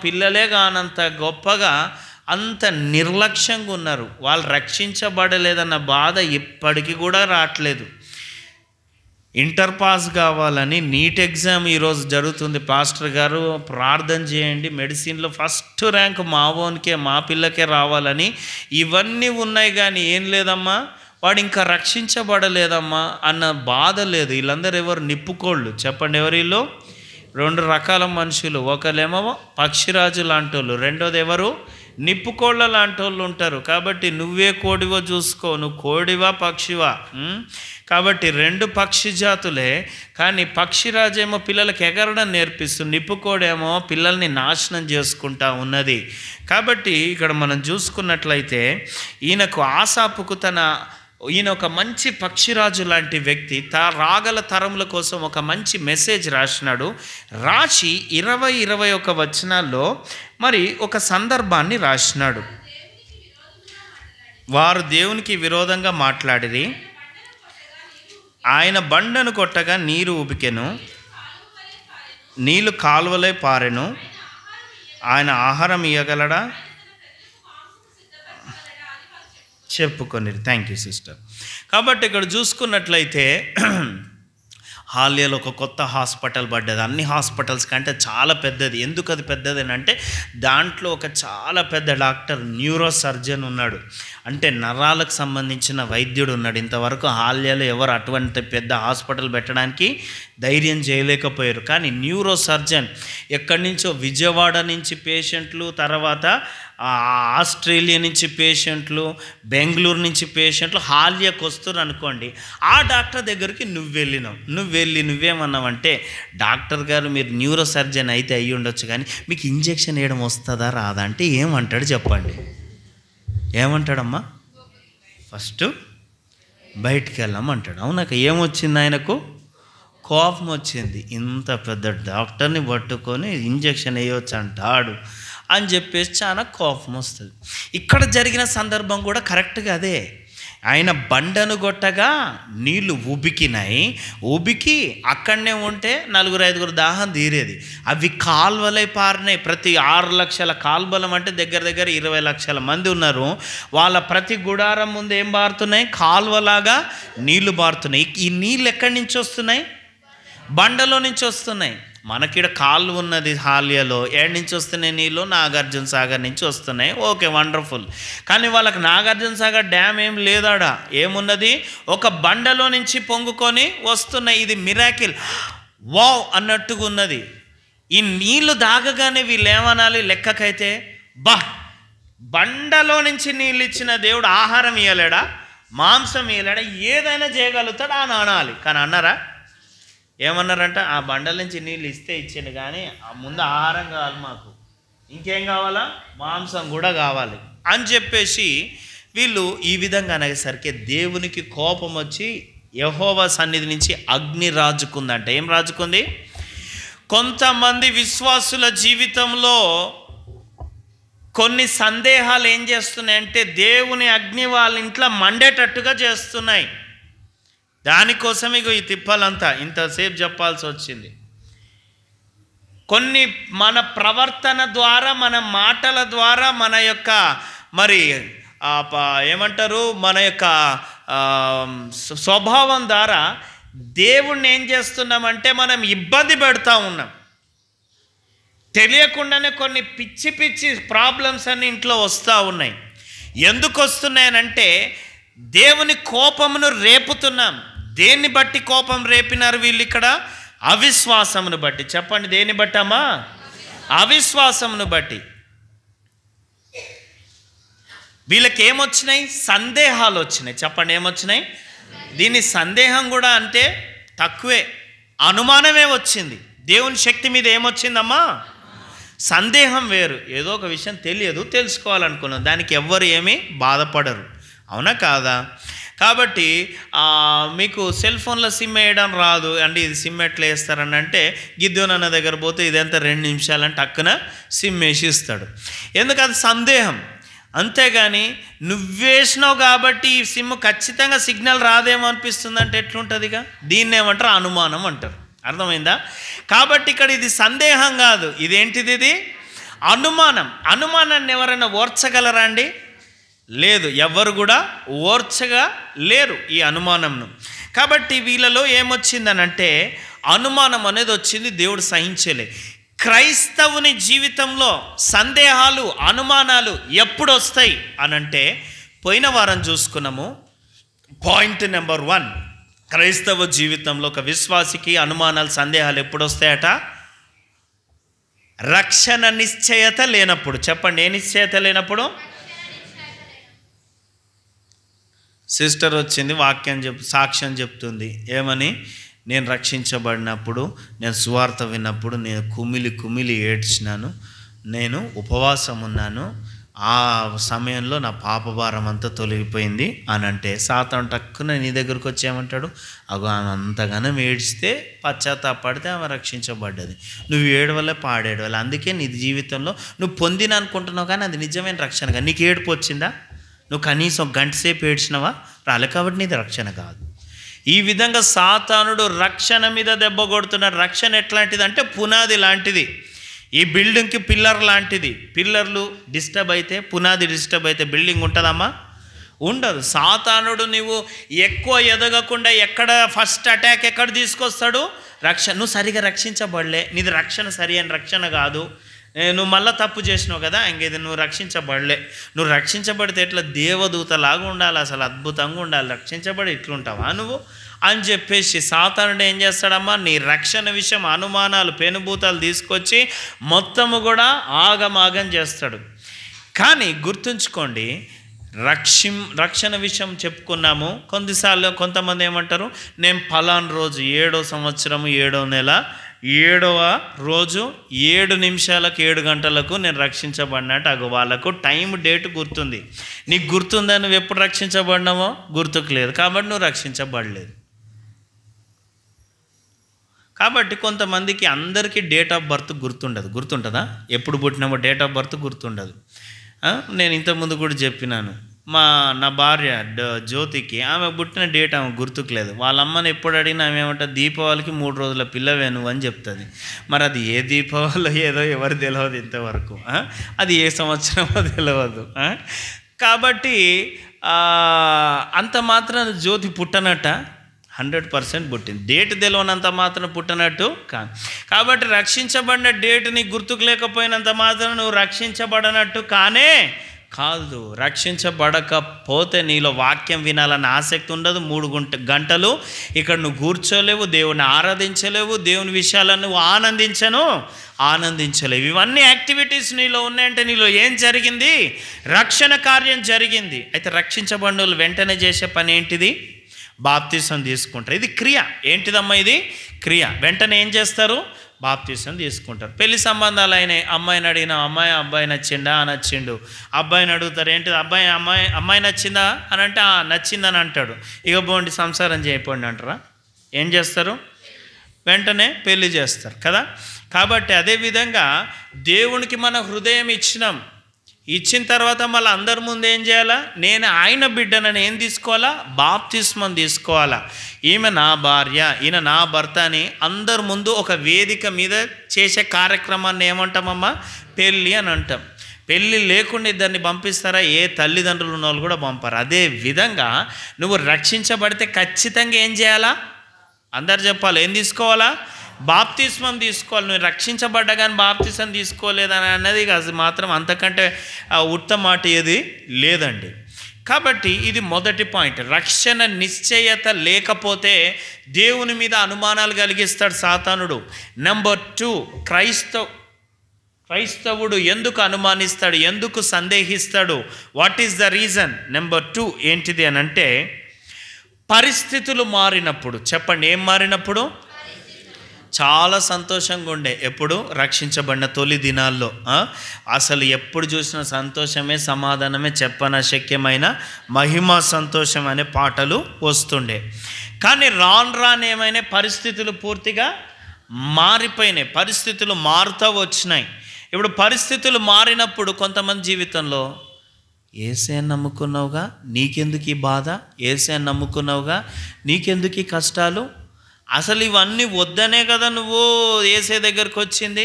పిల్లలే కానంత గొప్పగా అంత నిర్లక్ష్యంగా ఉన్నారు. వాళ్ళు రక్షించబడలేదన్న బాధ ఇప్పటికీ కూడా రావట్లేదు. ఇంటర్ పాస్ కావాలని నీట్ ఎగ్జామ్ ఈరోజు జరుగుతుంది. పాస్టర్ గారు ప్రార్థన చేయండి, మెడిసిన్లో ఫస్ట్ ర్యాంక్ మావోనికే, మా పిల్లకే రావాలని. ఇవన్నీ ఉన్నాయి కానీ ఏం లేదమ్మా, వాడు ఇంకా రక్షించబడలేదమ్మా అన్న బాధ లేదు. వీళ్ళందరూ ఎవరు? నిప్పుకోళ్ళు. చెప్పండి ఎవరు వీళ్ళు? 2 రకాల మనుషులు. ఒకళ్ళేమో పక్షిరాజు లాంటి వాళ్ళు, రెండోది ఎవరు? నిప్పుకోళ్ళ లాంటి వాళ్ళు ఉంటారు. కాబట్టి నువ్వే కోడివో చూసుకో, నువ్వు కోడివా పక్షివా? కాబట్టి 2 పక్షి జాతులే. కానీ పక్షిరాజేమో పిల్లలకు ఎగరడం నేర్పిస్తుంది, నిప్పుకోడేమో పిల్లల్ని నాశనం చేసుకుంటా ఉన్నది. కాబట్టి ఇక్కడ మనం చూసుకున్నట్లయితే ఈయనకు ఆసాపుకు ఈయన ఒక మంచి పక్షిరాజు లాంటి వ్యక్తి. రాగల తరముల కోసం ఒక మంచి మెసేజ్ రాసినాడు. రాసి 20-21 వచనాల్లో మరి ఒక సందర్భాన్ని రాసినాడు. వారు దేవునికి విరోధంగా మాట్లాడిరి, ఆయన బండను కొట్టగా నీరు ఉబికెను, నీళ్లు కాలువలై పారెను, ఆయన ఆహారం ఇవ్వగలడా? చెప్పుకొని. Thank you sister. కాబట్టి ఇక్కడ చూసుకున్నట్లయితే హాలియాలో ఒక కొత్త హాస్పిటల్ పడ్డది. అన్ని హాస్పిటల్స్ కంటే చాలా పెద్దది. ఎందుకు అది పెద్దది అంటే దాంట్లో ఒక చాలా పెద్ద డాక్టర్, న్యూరో సర్జన్ ఉన్నాడు. అంటే నరాలకు సంబంధించిన వైద్యుడు ఉన్నాడు. ఇంతవరకు హాలియాలో ఎవరు అటువంటి పెద్ద హాస్పిటల్ పెట్టడానికి ధైర్యం చేయలేకపోయారు. కానీ న్యూరో సర్జన్ ఎక్కడి నుంచో, విజయవాడ నుంచి పేషెంట్లు, తర్వాత ఆస్ట్రేలియా నుంచి పేషెంట్లు, బెంగళూరు నుంచి పేషెంట్లు హాలియాకి వస్తున్నారు అనుకోండి. ఆ డాక్టర్ దగ్గరికి నువ్వేమన్నావంటే, డాక్టర్ గారు మీరు న్యూరో సర్జన్ అయితే అయ్యి ఉండొచ్చు, కానీ మీకు ఇంజెక్షన్ వేయడం వస్తుందా రాదా అంటే ఏమంటాడు చెప్పండి? ఏమంటాడమ్మా? ఫస్ట్ బయటికి వెళ్ళామంటాడు. అవునాక ఏమొచ్చింది ఆయనకు? కోపం వచ్చింది. ఇంత పెద్ద డాక్టర్ని పట్టుకొని ఇంజెక్షన్ వేయవచ్చు అంటాడు అని చెప్పేసి చాలా కోపం వస్తుంది. ఇక్కడ జరిగిన సందర్భం కూడా కరెక్ట్గా అదే. ఆయన బండను కొట్టగా నీళ్లు ఉబికి అక్కడనే ఉంటే 4-5 దాహం తీరేది. అవి కాల్వలై పారినాయి. ప్రతి 6 లక్షల కాల్బలం అంటే దగ్గర 20 లక్షల మంది ఉన్నారు. వాళ్ళ ప్రతి గుడారం ముందు ఏం బారుతున్నాయి? కాల్వలాగా నీళ్లు బారుతున్నాయి. ఈ నీళ్ళు ఎక్కడి నుంచి వస్తున్నాయి? బండలో నుంచి వస్తున్నాయి. మనకిడ కాళ్ళు ఉన్నది హాలియాలో, ఏడు నుంచి వస్తున్నాయి నీళ్ళు? నాగార్జున సాగర్ నుంచి వస్తున్నాయి. Okay, wonderful. కానీ వాళ్ళకి నాగార్జున సాగర్ డ్యామ్ ఏం లేదాడా? ఏమున్నది? ఒక బండలో నుంచి పొంగుకొని వస్తున్నాయి. ఇది మిరాకిల్, వావ్ అన్నట్టుగా ఉన్నది. ఈ నీళ్లు దాగగానే వీళ్ళు ఏమనాలి లెక్కకైతే? బండలో నుంచి నీళ్ళు ఇచ్చిన దేవుడు ఆహారం ఇవ్వలేడా? మాంసం ఇవ్వలేడా? ఏదైనా చేయగలుగుతాడు అని అనాలి. కానీ అన్నారా? ఏమన్నారంట? ఆ బండల నుంచి నీళ్ళు ఇచ్చాను, కానీ ఆ ముందు ఆహారం కావాలి, మాకు ఇంకేం కావాలా? మాంసం కూడా కావాలి అని చెప్పేసి వీళ్ళు ఈ విధంగా అనేసరికి దేవునికి కోపం వచ్చి యెహోవా సన్నిధి నుంచి అగ్ని రాజుకుందంట. ఏం రాజుకుంది? కొంతమంది విశ్వాసుల జీవితంలో కొన్ని సందేహాలు ఏం చేస్తున్నాయంటే దేవుని అగ్ని వాళ్ళ ఇంట్లో మండేటట్టుగా చేస్తున్నాయి. దానికోసం ఇక ఈ తిప్పలంతా ఇంతసేపు చెప్పాల్సి వచ్చింది. కొన్ని మన ప్రవర్తన ద్వారా, మన మాటల ద్వారా, మన యొక్క ఏమంటారు, మన యొక్క స్వభావం ద్వారా దేవుణ్ణి ఏం చేస్తున్నామంటే మనం ఇబ్బంది పెడతా ఉన్నాం. తెలియకుండానే కొన్ని పిచ్చి ప్రాబ్లమ్స్ అన్ని ఇంట్లో వస్తూ ఉన్నాయి. ఎందుకు వస్తున్నాయనంటే దేవుని కోపమును రేపుతున్నాం. దేన్ని బట్టి కోపం రేపినారు వీళ్ళు ఇక్కడ? అవిశ్వాసమును బట్టి. చెప్పండి, దేన్ని బట్టమ్మా? అవిశ్వాసమును బట్టి. వీళ్ళకి ఏమొచ్చినాయి? సందేహాలు వచ్చినాయి. చెప్పండి, ఏమొచ్చినాయి? దీని సందేహం కూడా అంటే తక్కువే, అనుమానమే వచ్చింది. దేవుని శక్తి మీద ఏమొచ్చిందమ్మా? సందేహం వేరు. ఏదో ఒక విషయం తెలియదు, తెలుసుకోవాలనుకున్నాం, దానికి ఎవ్వరు ఏమీ బాధపడరు. అవునా కాదా? కాబట్టి మీకు సెల్ ఫోన్లో సిమ్ వేయడం రాదు అంటే ఇది సిమ్ ఎట్లా వేస్తారని అంటే గిద్దోనన్న దగ్గర పోతే ఇదంతా 2 నిమిషాలంటే టక్కున సిమ్ వేసి ఇస్తాడు. ఎందుకు? అది సందేహం. అంతేగాని నువ్వేసినావు కాబట్టి ఈ సిమ్ ఖచ్చితంగా సిగ్నల్ రాదేమో అనిపిస్తుంది అంటే ఎట్లుంటుందిగా? దీన్ని ఏమంటారు? అనుమానం అంటారు. అర్థమైందా? కాబట్టి ఇక్కడ ఇది సందేహం కాదు, ఇదేంటిది? ఇది అనుమానం. అనుమానాన్ని ఎవరైనా ఓర్చగలరా అండి? లేదు, ఎవ్వరు కూడా ఓర్చగా లేరు ఈ అనుమానంను. కాబట్టి వీళ్ళలో ఏమొచ్చిందనంటే అనుమానం అనేది వచ్చింది, దేవుడు సహించలే. క్రైస్తవుని జీవితంలో సందేహాలు, అనుమానాలు ఎప్పుడు వస్తాయి అనంటే పోయిన వారం చూసుకున్నాము. పాయింట్ నెంబర్ 1, క్రైస్తవ జీవితంలో ఒక విశ్వాసికి అనుమానాలు, సందేహాలు ఎప్పుడు వస్తాయట? రక్షణ నిశ్చయత లేనప్పుడు. చెప్పండి, ఏ నిశ్చయత లేనప్పుడు? సిస్టర్ వచ్చింది, సాక్ష్యం చెప్తుంది. ఏమని? నేను రక్షించబడినప్పుడు, నేను సువార్త విన్నప్పుడు నేను కుమిలి ఏడ్చినాను, నేను ఉపవాసం ఉన్నాను, ఆ సమయంలో నా పాపభారం అంతా తొలగిపోయింది అని అంటే సాతాను టక్కున నీ దగ్గరకు వచ్చి ఏమంటాడు? అగో ఆమె అంతగానం ఏడ్చితే పశ్చాత్తాపడితే ఆమె రక్షించబడ్డది, నువ్వు ఏడవలే పాడేడవలే, అందుకే నీ జీవితంలో నువ్వు పొందిన అనుకుంటున్నావు, కానీ అది నిజమైన రక్షణగా. నీకు ఏడుపు వచ్చిందా? నువ్వు కనీసం గంట సేపు ఏడ్చినావా? రాలే, కాబట్టి నీది రక్షణ కాదు. ఈ విధంగా సాతానుడు రక్షణ మీద దెబ్బ కొడుతున్నాడు. రక్షణ ఎట్లాంటిది అంటే పునాది లాంటిది. ఈ బిల్డింగ్కి పిల్లర్ లాంటిది. పిల్లర్లు డిస్టర్బ్ అయితే, పునాది డిస్టర్బ్ అయితే బిల్డింగ్ ఉంటుందమ్మా? ఉండదు. సాతానుడు నువ్వు ఎక్కువ ఎదగకుండా ఎక్కడ ఫస్ట్ అటాక్ ఎక్కడ తీసుకొస్తాడు? నువ్వు సరిగా రక్షించబడలే, నీది రక్షణ సరి అయిన రక్షణ కాదు, నువ్వు మళ్ళీ తప్పు చేసినావు కదా, ఇంకేది నువ్వు రక్షించబడలే. నువ్వు రక్షించబడితే ఎట్లా దేవదూతలాగా ఉండాలి, అసలు అద్భుతంగా ఉండాలి, రక్షించబడి ఇట్లుంటావా నువ్వు అని చెప్పేసి సాతానుడు ఏం చేస్తాడమ్మా, నీ రక్షణ విషయం అనుమానాలు పెనుభూతాలు తీసుకొచ్చి మొత్తము కూడా ఆగమాగం చేస్తాడు. కానీ గుర్తుంచుకోండి, రక్షణ విషయం చెప్పుకున్నాము. కొన్నిసార్లు కొంతమంది ఏమంటారు, నేను ఫలానా రోజు 7వ సంవత్సరము 7వ నెల 7వ రోజు 7 నిమిషాలకు 7 గంటలకు నేను రక్షించబడినట్టు అగో వాళ్ళకు టైం డేట్ గుర్తుంది. నీకు గుర్తుందా నువ్వు ఎప్పుడు రక్షించబడినావో? గుర్తుకు లేదు, కాబట్టి నువ్వు రక్షించబడలేదు. కాబట్టి కొంతమందికి అందరికీ డేట్ ఆఫ్ బర్త్ గుర్తుండదు. గుర్తుంటుందా? ఎప్పుడు పుట్టినామో డేట్ ఆఫ్ బర్త్ గుర్తుండదు. నేను ఇంతకుముందు కూడా చెప్పినాను, నా భార్య జ్యోతికి ఆమె పుట్టిన డేట్ ఆమె గుర్తుకు లేదు. వాళ్ళ అమ్మని ఎప్పుడు అడిగినా ఆమె ఏమంటారు, దీపావళికి 3 రోజుల పిల్లవే నువ్వు అని చెప్తుంది. మరి అది ఏ దీపావళి ఏదో ఎవరు తెలియదు ఇంతవరకు, అది ఏ సంవత్సరమో తెలియదు. కాబట్టి అంత మాత్రం జ్యోతి పుట్టనట్ట 100% పుట్టింది. డేట్ తెలియనంత మాత్రం పుట్టినట్టు కాదు. కాబట్టి రక్షించబడిన డేట్ నీకు గుర్తుకు లేకపోయినంత మాత్రం నువ్వు రక్షించబడనట్టు కానే కాదు. రక్షించబడకపోతే నీలో వాక్యం వినాలన్న ఆసక్తి ఉండదు. 3 గంటలు ఇక్కడ నువ్వు కూర్చోలేవు, దేవుని ఆరాధించలేవు, దేవుని విషయాలను నువ్వు ఆనందించలేవు. ఇవన్నీ యాక్టివిటీస్ నీలో ఉన్నాయంటే నీలో ఏం జరిగింది? రక్షణ కార్యం జరిగింది. అయితే రక్షించబడిన వాళ్ళు వెంటనే చేసే పని ఏంటిది? బాప్తిసం తీసుకుంటారు. ఇది క్రియ. ఏంటిదమ్మా ఇది? క్రియ. వెంటనే ఏం చేస్తారు? బాప్తిసం తీసుకుంటారు. పెళ్లి సంబంధాలు అయినాయి, అమ్మాయిని అడిగిన అబ్బాయి నచ్చిందా? నచ్చిండు. అబ్బాయిని అడుగుతారు, ఏంటిది అమ్మాయి నచ్చిందా అని అంటే నచ్చిందని అంటాడు. ఇక పోండి సంసారం చేయపోండి అంటారా? ఏం చేస్తారు? వెంటనే పెళ్లి చేస్తారు కదా. కాబట్టి అదేవిధంగా దేవునికి మన హృదయం ఇచ్చిన తర్వాత మళ్ళీ అందరి ముందు ఏం చేయాలా? నేను ఆయన బిడ్డనని ఏం తీసుకోవాలా? బాప్తిస్మం తీసుకోవాలా. ఈమె నా భార్య, ఈయన నా భర్త అని అందరి ముందు ఒక వేదిక మీద చేసే కార్యక్రమాన్ని ఏమంటామమ్మా? పెళ్ళి అని అంటాం. పెళ్ళి లేకుండా ఇద్దరిని పంపిస్తారా? ఏ తల్లిదండ్రులు ఉన్న వాళ్ళు కూడా పంపారు. అదే విధంగా నువ్వు రక్షించబడితే ఖచ్చితంగా ఏం చేయాలా? అందరు చెప్పాలి, ఏం తీసుకోవాలా? బాప్తిస్మం తీసుకోవాలి. నువ్వు రక్షించబడ్డా కానీ బాప్తిస్మం తీసుకోలేదని అన్నది అది మాత్రం అంతకంటే ఉత్తమ మాట ఏది లేదండి. కాబట్టి ఇది మొదటి పాయింట్. రక్షణ నిశ్చయత లేకపోతే దేవుని మీద అనుమానాలు కలిగిస్తాడు సాతానుడు. నెంబర్ 2, క్రైస్తవుడు ఎందుకు అనుమానిస్తాడు, ఎందుకు సందేహిస్తాడు? What is the reason? Number 2 ఏంటిది అని అంటే, పరిస్థితులు మారినప్పుడు. చెప్పండి, ఏం మారినప్పుడు? చాలా సంతోషంగా ఉండే ఎప్పుడు? రక్షించబడిన తొలి దినాల్లో అసలు ఎప్పుడు చూసిన సంతోషమే, సమాధానమే, చెప్పనశక్యమైన మహిమ సంతోషం అనే పాటలు వస్తుండే. కానీ రాను ఏమైనా పరిస్థితులు పూర్తిగా మారిపోయినాయి. పరిస్థితులు మారుతూ వచ్చినాయి. ఇప్పుడు పరిస్థితులు మారినప్పుడు కొంతమంది జీవితంలో యేసయ్యను నమ్ముకున్నావుగా, నీకెందుకు ఈ బాధ? యేసయ్యను నమ్ముకున్నావుగా, నీకెందుకు ఈ కష్టాలు? అసలు ఇవన్నీ వద్దనే కదా నువ్వు యేసయ్య దగ్గరికి వచ్చింది,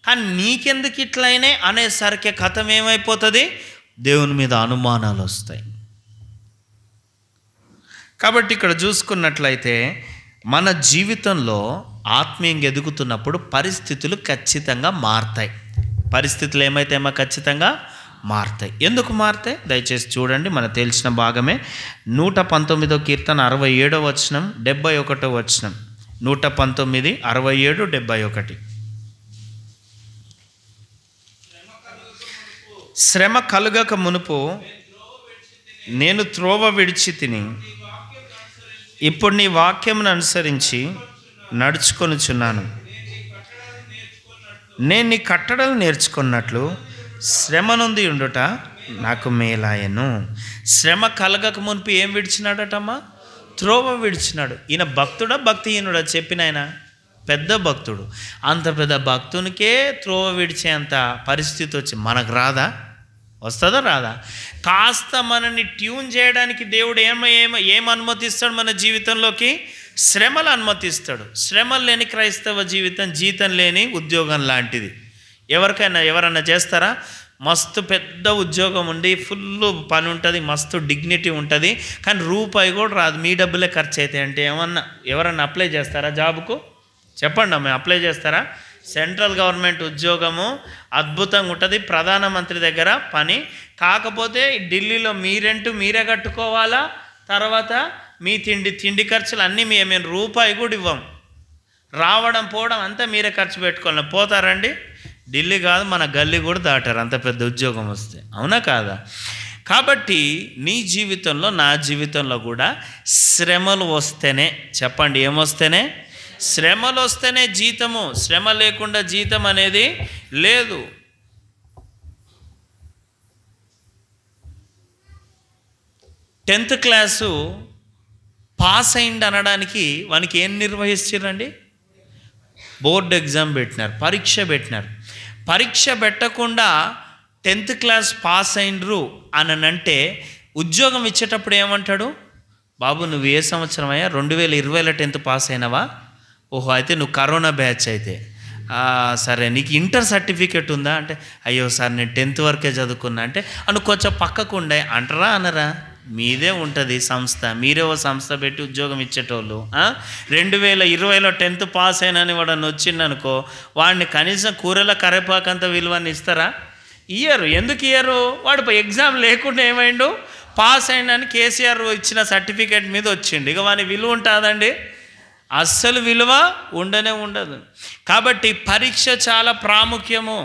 కానీ నీకెందుకు ఇట్లయినా అనేసరికి కథం ఏమైపోతుంది? దేవుని మీద అనుమానాలు వస్తాయి. కాబట్టి ఇక్కడ చూసుకున్నట్లయితే మన జీవితంలో ఆత్మీయంగా ఎదుగుతున్నప్పుడు పరిస్థితులు ఖచ్చితంగా మారుతాయి. పరిస్థితులు ఏమైతే ఖచ్చితంగా మారుతాయి. ఎందుకు మారుతాయి? దయచేసి చూడండి, మనకు తెలిసిన భాగమే. 119వ కీర్తన 67వ వచనం 71వ వచనం. 119, 67, 71. శ్రమ కలుగక మునుపు నేను త్రోవ విడిచి తిని, ఇప్పుడు నీ వాక్యమును అనుసరించి నడుచుకొనుచున్నాను. నేను నీ కట్టడలు నేర్చుకున్నట్లు శ్రమ నుండి ఉండుట నాకు మేలాయను. శ్రమ కలగక మునిపి ఏం విడిచినాడటమ్మా? త్రోవ విడిచినాడు. ఈయన భక్తుడా భక్తిహీనుడా? చెప్పిన ఆయన పెద్ద భక్తుడు. అంత పెద్ద భక్తునికే త్రోవ విడిచే అంత పరిస్థితి వచ్చి మనకు రాదా? వస్తుందా? రాదా? కాస్త మనని ట్యూన్ చేయడానికి దేవుడు ఏం అనుమతిస్తాడు మన జీవితంలోకి? శ్రమలు అనుమతిస్తాడు. శ్రమలు లేని క్రైస్తవ జీవితం జీతం లేని ఉద్యోగం లాంటిది. ఎవరైనా చేస్తారా? మస్తు పెద్ద ఉద్యోగం ఉండి ఫుల్ పని ఉంటుంది, మస్తు డిగ్నిటీ ఉంటుంది, కానీ రూపాయి కూడా రాదు, మీ డబ్బులే ఖర్చు అవుతాయి అంటే ఎవరన్నా అప్లై చేస్తారా జాబ్కు? చెప్పండి అమ్మ, అప్లై చేస్తారా? సెంట్రల్ గవర్నమెంట్ ఉద్యోగము అద్భుతంగా ఉంటుంది, ప్రధానమంత్రి దగ్గర పని. కాకపోతే ఢిల్లీలో మీ రెంట్ మీరే కట్టుకోవాలా, తర్వాత మీ తిండి ఖర్చులు అన్నీ మేము రూపాయి కూడా ఇవ్వం, రావడం పోవడం అంతా మీరే ఖర్చు పెట్టుకోవాలి. పోతారండి? ఢిల్లీ కాదు, మన గల్లీ కూడా దాటారు అంత పెద్ద ఉద్యోగం వస్తే, అవునా కాదా? కాబట్టి నీ జీవితంలో నా జీవితంలో కూడా శ్రమలు వస్తేనే, చెప్పండి ఏమొస్తేనే? శ్రమలు వస్తేనే జీతము, శ్రమ లేకుండా జీతం అనేది లేదు. టెన్త్ క్లాసు పాస్ అయింది అనడానికి వానికి ఏం నిర్వహించారండి? బోర్డు ఎగ్జామ్ పెట్టినారు, పరీక్ష పెట్టినారు. పరీక్ష పెట్టకుండా 10th క్లాస్ పాస్ అయినరు అని అంటే ఉద్యోగం ఇచ్చేటప్పుడు ఏమంటాడు? బాబు నువ్వు ఏ సంవత్సరం అయ్యా? 2020లో 10th పాస్ అయినావా? ఓహో, అయితే నువ్వు కరోనా బ్యాచ్ అయితే సరే. నీకు ఇంటర్ సర్టిఫికేట్ ఉందా అంటే, అయ్యో సార్ నేను 10th వరకే చదువుకున్నా అంటే, నువ్వు కొంచెం పక్కకు ఉండే అంటారా అనరా? మీదే ఉంటుంది సంస్థ, మీరే ఓ సంస్థ పెట్టి ఉద్యోగం ఇచ్చేటోళ్ళు. 2020లో 10th పాస్ అయినని వాడని వచ్చిందనుకో, వాడిని కనీసం కూరల కరేపాకంత విలువని ఇస్తారా? ఇయ్యరు. ఎందుకు ఇయ్యరు? వాడు ఎగ్జామ్ లేకుండా ఏమైండు, పాస్ అయినని కేసీఆర్ ఇచ్చిన సర్టిఫికేట్ మీద వచ్చిండు. ఇక వాని విలువ ఉంటుందండి? అస్సలు విలువ ఉండనే ఉండదు. కాబట్టి పరీక్ష చాలా ప్రాముఖ్యము.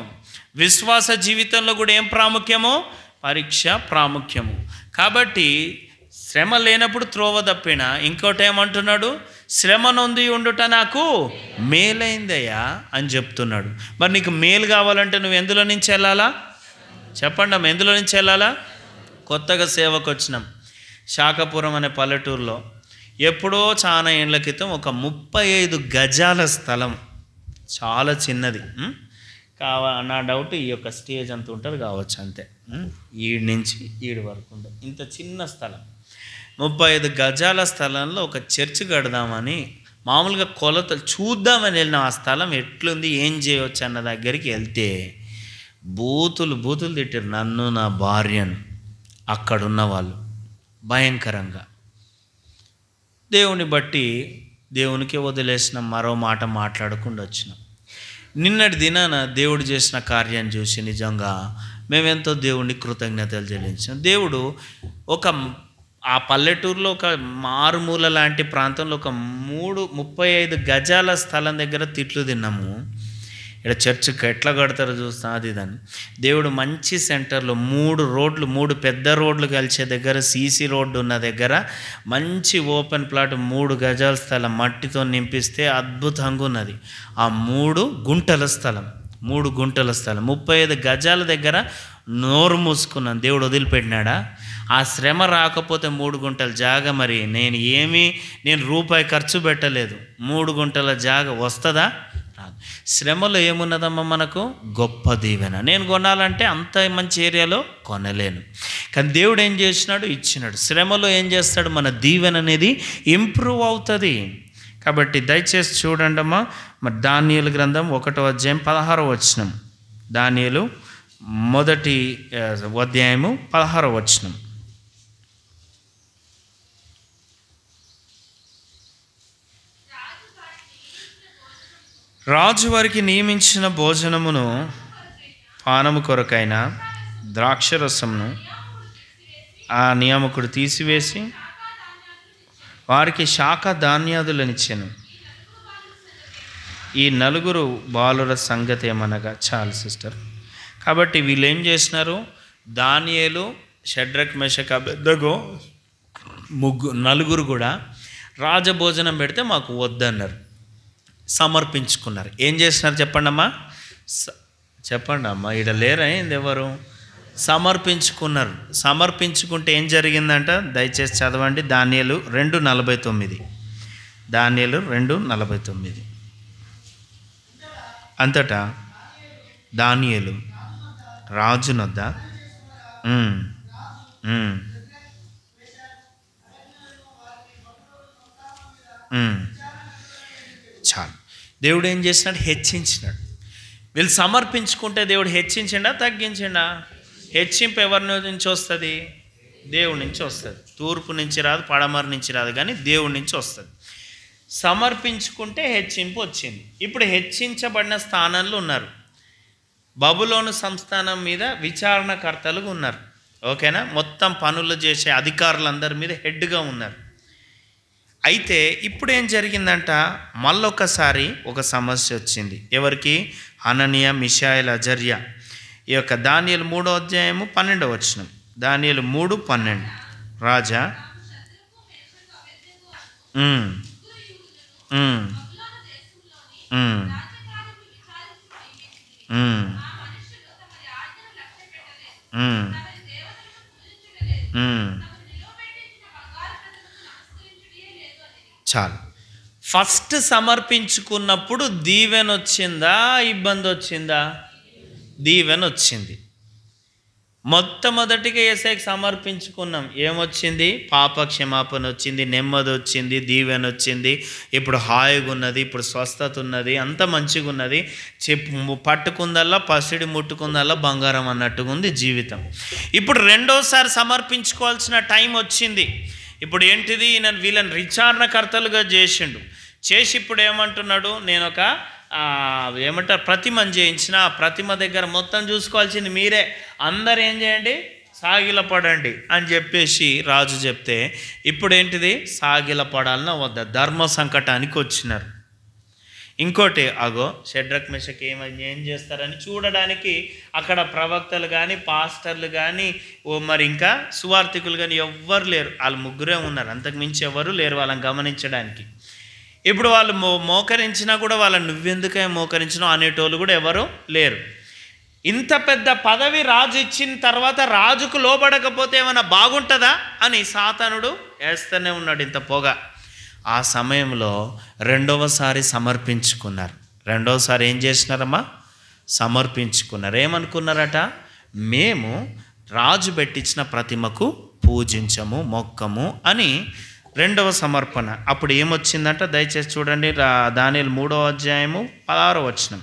విశ్వాస జీవితంలో కూడా ఏం ప్రాముఖ్యమో? పరీక్ష ప్రాముఖ్యము. కాబట్టి శ్రమ లేనప్పుడు త్రోవ తప్పిన. ఇంకోటి ఏమంటున్నాడు? శ్రమ నొంది ఉండుట నాకు మేలైందయ్యా అని చెప్తున్నాడు. మరి నీకు మేలు కావాలంటే నువ్వు ఎందులో నుంచి వెళ్ళాలా? చెప్పండి అమ్మ, ఎందులో నుంచి వెళ్ళాలా? కొత్తగా సేవకు వచ్చినాం శాఖపురం అనే పల్లెటూరులో. ఎప్పుడో చాలా ఏళ్ళ క్రితం ఒక 35 గజాల స్థలం, చాలా చిన్నది. నా డౌట్ ఈ యొక్క స్టేజ్ అంత ఉంటుంది కావచ్చు, అంతే. ఈడి నుంచి ఈడి వరకు ఉంటుంది, ఇంత చిన్న స్థలం. 35 గజాల స్థలంలో ఒక చర్చ్ కడదామని మామూలుగా కొలతలు చూద్దామని వెళ్ళిన ఆ స్థలం ఎట్లుంది, ఏం చేయవచ్చు అన్న దగ్గరికి వెళ్తే బూతులు తిట్టారు నన్ను, నా భార్యను, అక్కడున్న వాళ్ళు భయంకరంగా. దేవుని బట్టి దేవునికి వదిలేసిన, మరో మాట మాట్లాడకుండా వచ్చినాం. నిన్నటి దినాన దేవుడు చేసిన కార్యాన్ని చూసి నిజంగా మేమెంతో దేవుడిని కృతజ్ఞతలు చెల్లించాం. దేవుడు ఆ పల్లెటూరులో ఒక మారుమూల లాంటి ప్రాంతంలో ఒక 35 గజాల స్థలం దగ్గర తిట్లు తిన్నాము. ఇక్కడ చర్చికి ఎట్లా కడతారో చూస్తాం, అది దాన్ని. దేవుడు మంచి సెంటర్లో 3 పెద్ద రోడ్లు కలిసే దగ్గర, సీసీ రోడ్డు ఉన్న దగ్గర మంచి ఓపెన్ ప్లాట్ 3 గజాల స్థలం మట్టితో నింపిస్తే అద్భుతంగా ఉన్నది. ఆ 3 గుంటల స్థలం 35 గజాల దగ్గర నోరు మూసుకున్నాను. దేవుడు వదిలిపెట్టినాడా? ఆ శ్రమ రాకపోతే 3 గుంటల జాగా, మరి నేను రూపాయి ఖర్చు పెట్టలేదు, 3 గుంటల జాగా వస్తుందా? రాదు. శ్రమలో ఏమున్నదమ్మా మనకు? గొప్ప దీవెన. నేను కొనాలంటే అంత మంచి ఏరియాలో కొనలేను, కానీ దేవుడు ఏం చేసినాడు? ఇచ్చినాడు. శ్రమలో ఏం చేస్తాడు? మన దీవెన అనేది ఇంప్రూవ్ అవుతుంది. కాబట్టి దయచేసి చూడండి అమ్మా, మరి దానియేలు గ్రంథం 1వ అధ్యాయం 16వ వచనం. దానియేలు 1వ అధ్యాయము 16వ వచనం. రాజు వారికి నియమించిన భోజనమును పానము కొరకైన ద్రాక్షరసమును ఆ నియామకుడు తీసివేసి వారికి శాఖ ధాన్యాదులనిచ్చాను. ఈ 4 బాలుర సంగతి ఏమనగా చాలు సిస్టర్. కాబట్టి వీళ్ళు ఏం చేసినారు? దానియేలు, షడ్రక్, మెషక్, అబేద్నెగో 4 కూడా రాజభోజనం పెడితే మాకు వద్దన్నారు, సమర్పించుకున్నారు. ఏం చేస్తున్నారు చెప్పండి అమ్మా, ఈడ లేరా ఏంది ఎవరు? సమర్పించుకున్నారు. సమర్పించుకుంటే ఏం జరిగిందంట? దయచేసి చదవండి. దానియేలు 2:49. దానియేలు 2:49. అంతటా దానియేలు రాజునొద్ద చాలు. దేవుడు ఏం చేసినాడు? హెచ్చించినాడు. వీళ్ళు సమర్పించుకుంటే దేవుడు హెచ్చించిండా తగ్గించిండా? హెచ్చింపు ఎవరి నుంచి వస్తుంది? దేవుడి నుంచి వస్తుంది. తూర్పు నుంచి రాదు, పడమర నుంచి రాదు, కానీ దేవుడి నుంచి వస్తుంది. సమర్పించుకుంటే హెచ్చింపు వచ్చింది. ఇప్పుడు హెచ్చించబడిన స్థానంలో ఉన్నారు. బబులోను సంస్థానం మీద విచారణకర్తలుగా ఉన్నారు. ఓకేనా? మొత్తం పనులు చేసే అధికారులందరి మీద హెడ్గా ఉన్నారు. అయితే ఇప్పుడు ఏం జరిగిందంట, మళ్ళొకసారి ఒక సమస్య వచ్చింది. ఎవరికి? హననియా, మిషాయేల్, అజర్యా. ఈ యొక్క దానియేలు 3వ అధ్యాయము 12వ వచనం. దానియేలు 3:12. రాజా చాలు. ఫస్ట్ సమర్పించుకున్నప్పుడు దీవెన వచ్చిందా, ఇబ్బంది వచ్చిందా? దీవెన వచ్చింది. మొట్టమొదటిగా యేసయ్యకి సమర్పించుకున్నాం, ఏమొచ్చింది? పాప క్షమాపణ వచ్చింది, నెమ్మది వచ్చింది, దీవెన వచ్చింది. ఇప్పుడు హాయిగా ఉన్నది, ఇప్పుడు స్వస్థత ఉన్నది, అంత మంచిగా ఉన్నది. పట్టుకుందల్లా పసిడి, ముట్టుకుందల్లా బంగారం అన్నట్టుగా ఉంది జీవితం. ఇప్పుడు రెండోసారి సమర్పించుకోవాల్సిన టైం వచ్చింది. ఇప్పుడు ఏంటిది? ఈయన వీళ్ళని విచారణకర్తలుగా చేసి ఇప్పుడు ఏమంటున్నాడు, నేను ఒక ఏమంటారు ప్రతిమను చేయించిన, ఆ ప్రతిమ దగ్గర మొత్తం చూసుకోవాల్సింది మీరే, అందరు ఏం చేయండి, సాగిలపడండి అని చెప్పేసి రాజు చెప్తే, ఇప్పుడు ఏంటిది? సాగిలపడాలన్న వద్ద ధర్మ సంకటానికి వచ్చినారు. ఇంకోటి, అగో షడ్రక్ మెషక్ ఏం చేస్తారని చూడడానికి అక్కడ ప్రవక్తలు కానీ, పాస్టర్లు కానీ, మరి ఇంకా సువార్థికులు కానీ ఎవ్వరు లేరు. వాళ్ళు ముగ్గురే ఉన్నారు, అంతకు మించి ఎవరు లేరు వాళ్ళని గమనించడానికి. ఇప్పుడు వాళ్ళు మోకరించినా కూడా వాళ్ళని నువ్వెందుకే మోకరించినావు అనేటోళ్ళు కూడా ఎవరు లేరు. ఇంత పెద్ద పదవి రాజు ఇచ్చిన తర్వాత రాజుకు లోబడకపోతే ఏమైనా బాగుంటుందా అని సాతానుడు వేస్తూనే ఉన్నాడు ఇంత పొగ. ఆ సమయంలో రెండవసారి సమర్పించుకున్నారు. రెండవసారి ఏం చేసినారమ్మా? సమర్పించుకున్నారు. ఏమనుకున్నారట? మేము రాజు పెట్టించిన ప్రతిమకు పూజించము, మొక్కము అని రెండవ సమర్పణ. అప్పుడు ఏమొచ్చిందంట? దయచేసి చూడండి, దానియేలు 3వ అధ్యాయము 16వ వచనం.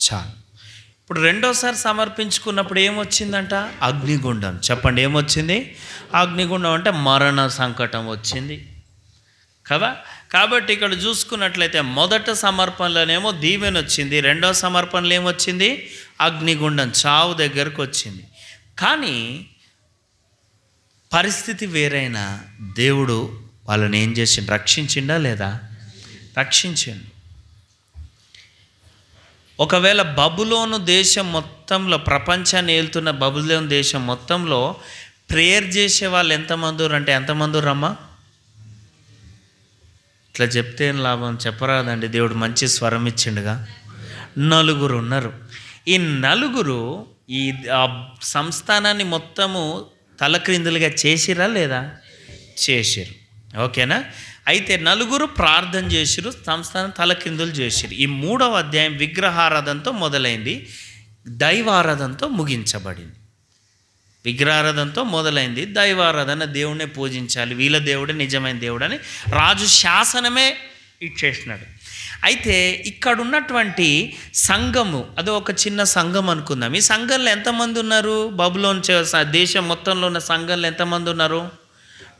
చాలు. ఇప్పుడు రెండోసారి సమర్పించుకున్నప్పుడు ఏమొచ్చిందంట? అగ్నిగుండం. చెప్పండి, ఏమొచ్చింది? అగ్నిగుండం అంటే మరణ సంకటం వచ్చింది కదా. కాబట్టి ఇక్కడ చూసుకున్నట్లయితే మొదట సమర్పణలోనేమో దీవెన వచ్చింది, రెండో సమర్పణలో ఏమొచ్చింది? అగ్నిగుండం, చావు దగ్గరకు వచ్చింది. కానీ పరిస్థితి వేరైనా దేవుడు వాళ్ళని ఏం చేసిండు? రక్షించిండా లేదా? రక్షించిండు. ఒకవేళ బబులోను దేశం మొత్తంలో, ప్రపంచాన్ని ఏలుతున్న బబులోను దేశం మొత్తంలో ప్రేయర్ చేసే వాళ్ళు ఎంతమంది అంటే ఎంతమంది రమ్మా? ఇట్లా చెప్తే ఏం లాభం, చెప్పరాదండి. దేవుడు మంచి స్వరం ఇచ్చిండుగా. 4 ఉన్నారు. ఈ 4 ఈ సంస్థానాన్ని మొత్తము తలక్రిందులుగా చేసిరా లేదా? చేసిరు. ఓకేనా? అయితే 4 ప్రార్థన చేసిరు, సంస్థానం తలక్రిందులు చేసిరు. ఈ 3వ అధ్యాయం విగ్రహారాధనతో మొదలైంది, దైవారాధనతో ముగించబడింది. విగ్రహారాధనతో మొదలైంది, దైవారాధన, దేవుడినే పూజించాలి, వీళ్ళ దేవుడే నిజమైన దేవుడు అని రాజు శాసనమే ఇచ్చేసినాడు. అయితే ఇక్కడ ఉన్నటువంటి సంఘము, అదో ఒక చిన్న సంఘం అనుకుందాం. ఈ సంఘంలో ఎంతమంది ఉన్నారు? బబులోన్ దేశం మొత్తంలో ఉన్న సంఘంలో ఎంతమంది ఉన్నారు?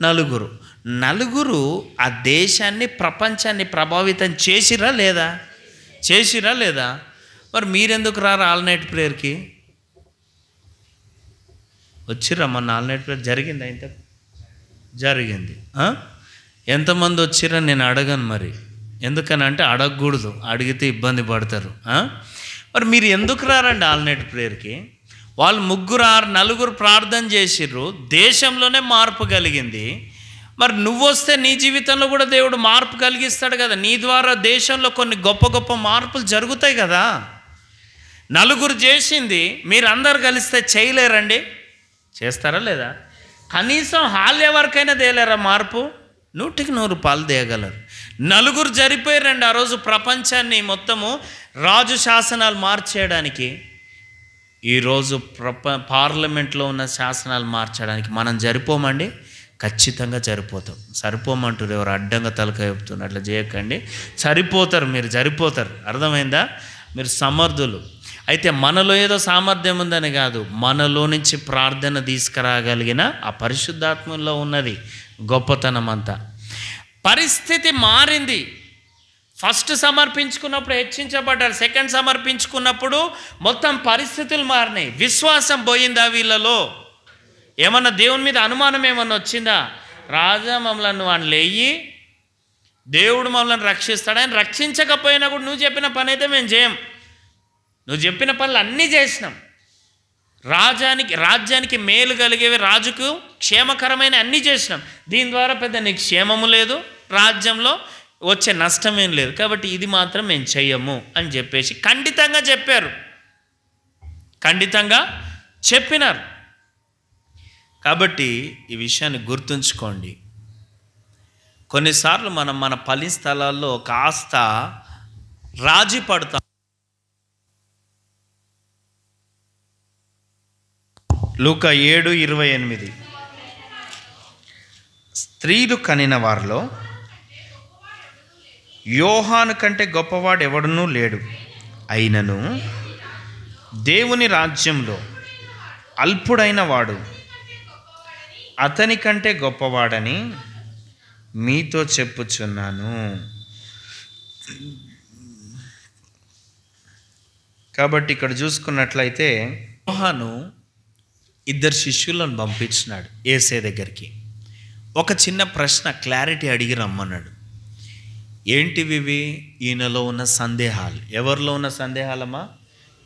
4 ఆ దేశాన్ని, ప్రపంచాన్ని ప్రభావితం చేసిరా లేదా? చేసిరా లేదా? మరి మీరెందుకు రారు ఆల్ నైట్ ప్రేయర్కి? వచ్చిర్రా? మొన్న ఆల్ నైట్ ప్రేయర్ జరిగింది, ఇంత జరిగింది. ఎంతమంది వచ్చిర్రా నేను అడగను. మరి ఎందుకనంటే అడగకూడదు, అడిగితే ఇబ్బంది పడతారు. మరి మీరు ఎందుకు రారండి ఆల్ నైట్ ప్రేయర్కి? వాళ్ళు 4 ప్రార్థన చేసిర్రు, దేశంలోనే మార్పు కలిగింది. మరి నువ్వు వస్తే నీ జీవితంలో కూడా దేవుడు మార్పు కలిగిస్తాడు కదా. నీ ద్వారా దేశంలో కొన్ని గొప్ప గొప్ప మార్పులు జరుగుతాయి కదా. నలుగురు చేసింది మీరు అందరు కలిస్తే చేయలేరండి? చేస్తారా లేదా? కనీసం హాల్ ఎవరికైనా తేలేరా మార్పు? 100% తేయగలరు. నలుగురు జరిపోయారండి ఆ రోజు ప్రపంచాన్ని మొత్తము రాజు శాసనాలు మార్చేయడానికి. ఈరోజు పార్లమెంట్లో ఉన్న శాసనాలు మార్చడానికి మనం జరిపోమండి? ఖచ్చితంగా సరిపోతాం. సరిపోమంటారు ఎవరు అడ్డంగా తలకాయ చెప్తున్నారు, అట్లా చేయకండి. సరిపోతారు, మీరు సరిపోతారు. అర్థమైందా? మీరు సమర్థులు. అయితే మనలో ఏదో సామర్థ్యం ఉందని కాదు, మనలో నుంచి ప్రార్థన తీసుకురాగలిగిన ఆ పరిశుద్ధాత్మలో ఉన్నది గొప్పతనం అంతా. పరిస్థితి మారింది. ఫస్ట్ సమర్పించుకున్నప్పుడు హెచ్చించబడ్డారు, సెకండ్ సమర్పించుకున్నప్పుడు మొత్తం పరిస్థితులు మారినాయి. విశ్వాసం పోయిందా వీళ్ళలో? ఏమన్నా దేవుని మీద అనుమానం ఏమన్నా వచ్చిందా? రాజా మమ్మల్ని వాడిని లేయి, దేవుడు మమ్మల్ని రక్షిస్తాడు. ఆయన రక్షించకపోయినా కూడా నువ్వు చెప్పిన పని అయితే మేము చేయం, నువ్వు చెప్పిన పనులు అన్నీ చేసినాం. రాజ్యానికి మేలు కలిగేవి, రాజుకు క్షేమకరమైన అన్నీ చేసినాం. దీని ద్వారా పెద్ద నీకు క్షేమము లేదు, రాజ్యంలో వచ్చే నష్టమేం లేదు, కాబట్టి ఇది మాత్రం మేము చెయ్యము అని చెప్పేసి ఖండితంగా చెప్పారు, ఖండితంగా చెప్పినారు. కాబట్టి ఈ విషయాన్ని గుర్తుంచుకోండి. కొన్నిసార్లు మనం మన పని స్థలాల్లో కాస్త రాజీ పడతాం. లూకా 7:28 స్త్రీలు కనిన వారిలో యోహాను కంటే గొప్పవాడు ఎవడునూ లేడు, అయినను దేవుని రాజ్యంలో అల్పుడైన వాడు అతని కంటే గొప్పవాడని మీతో చెప్పుచున్నాను. కాబట్టి ఇక్కడ చూసుకున్నట్లయితే యోహాను 2 శిష్యులను పంపించినాడు యేసే దగ్గరికి. ఒక చిన్న ప్రశ్న క్లారిటీ అడిగి రమ్మన్నాడు. ఏంటివి? ఈయనలో ఉన్న సందేహాలు. ఎవరిలో ఉన్న సందేహాలమ్మా?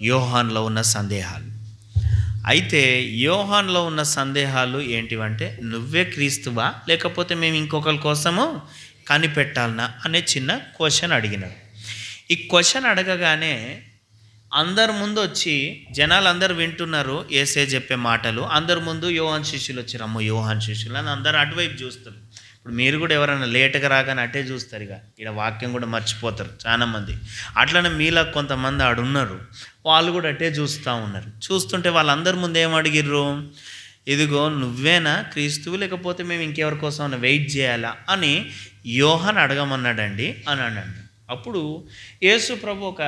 యోహాన్లో ఉన్న సందేహాలు. అయితే యోహాన్లో ఉన్న సందేహాలు ఏంటివంటే, నువ్వే క్రీస్తువా లేకపోతే మేము ఇంకొకరి కోసము కనిపెట్టాలనా అనే చిన్న క్వశ్చన్ అడిగినాడు. ఈ క్వశ్చన్ అడగగానే అందరి ముందు వచ్చి జనాలు అందరు వింటున్నారు యేసే చెప్పే మాటలు. అందరి ముందు యోహాన్ శిష్యులు వచ్చారు. అమ్మో యోహాన్ శిష్యులు అని అందరు అటువైపు చూస్తారు. ఇప్పుడు మీరు కూడా ఎవరైనా లేటుగా రాగానే అటే చూస్తారు, ఇక ఇక్కడ వాక్యం కూడా మర్చిపోతారు చాలామంది. అట్లనే మీలా కొంతమంది ఆడున్నారు, వాళ్ళు కూడా అటే చూస్తూ ఉన్నారు. చూస్తుంటే వాళ్ళందరి ముందు ఏం అడిగిర్రు? ఇదిగో నువ్వేనా క్రీస్తువు లేకపోతే మేము ఇంకెవరి కోసం వెయిట్ చేయాలా అని యోహాన్ అడగమన్నాడండి అని అన్నాడు. అప్పుడు యేసు ప్రభు ఒక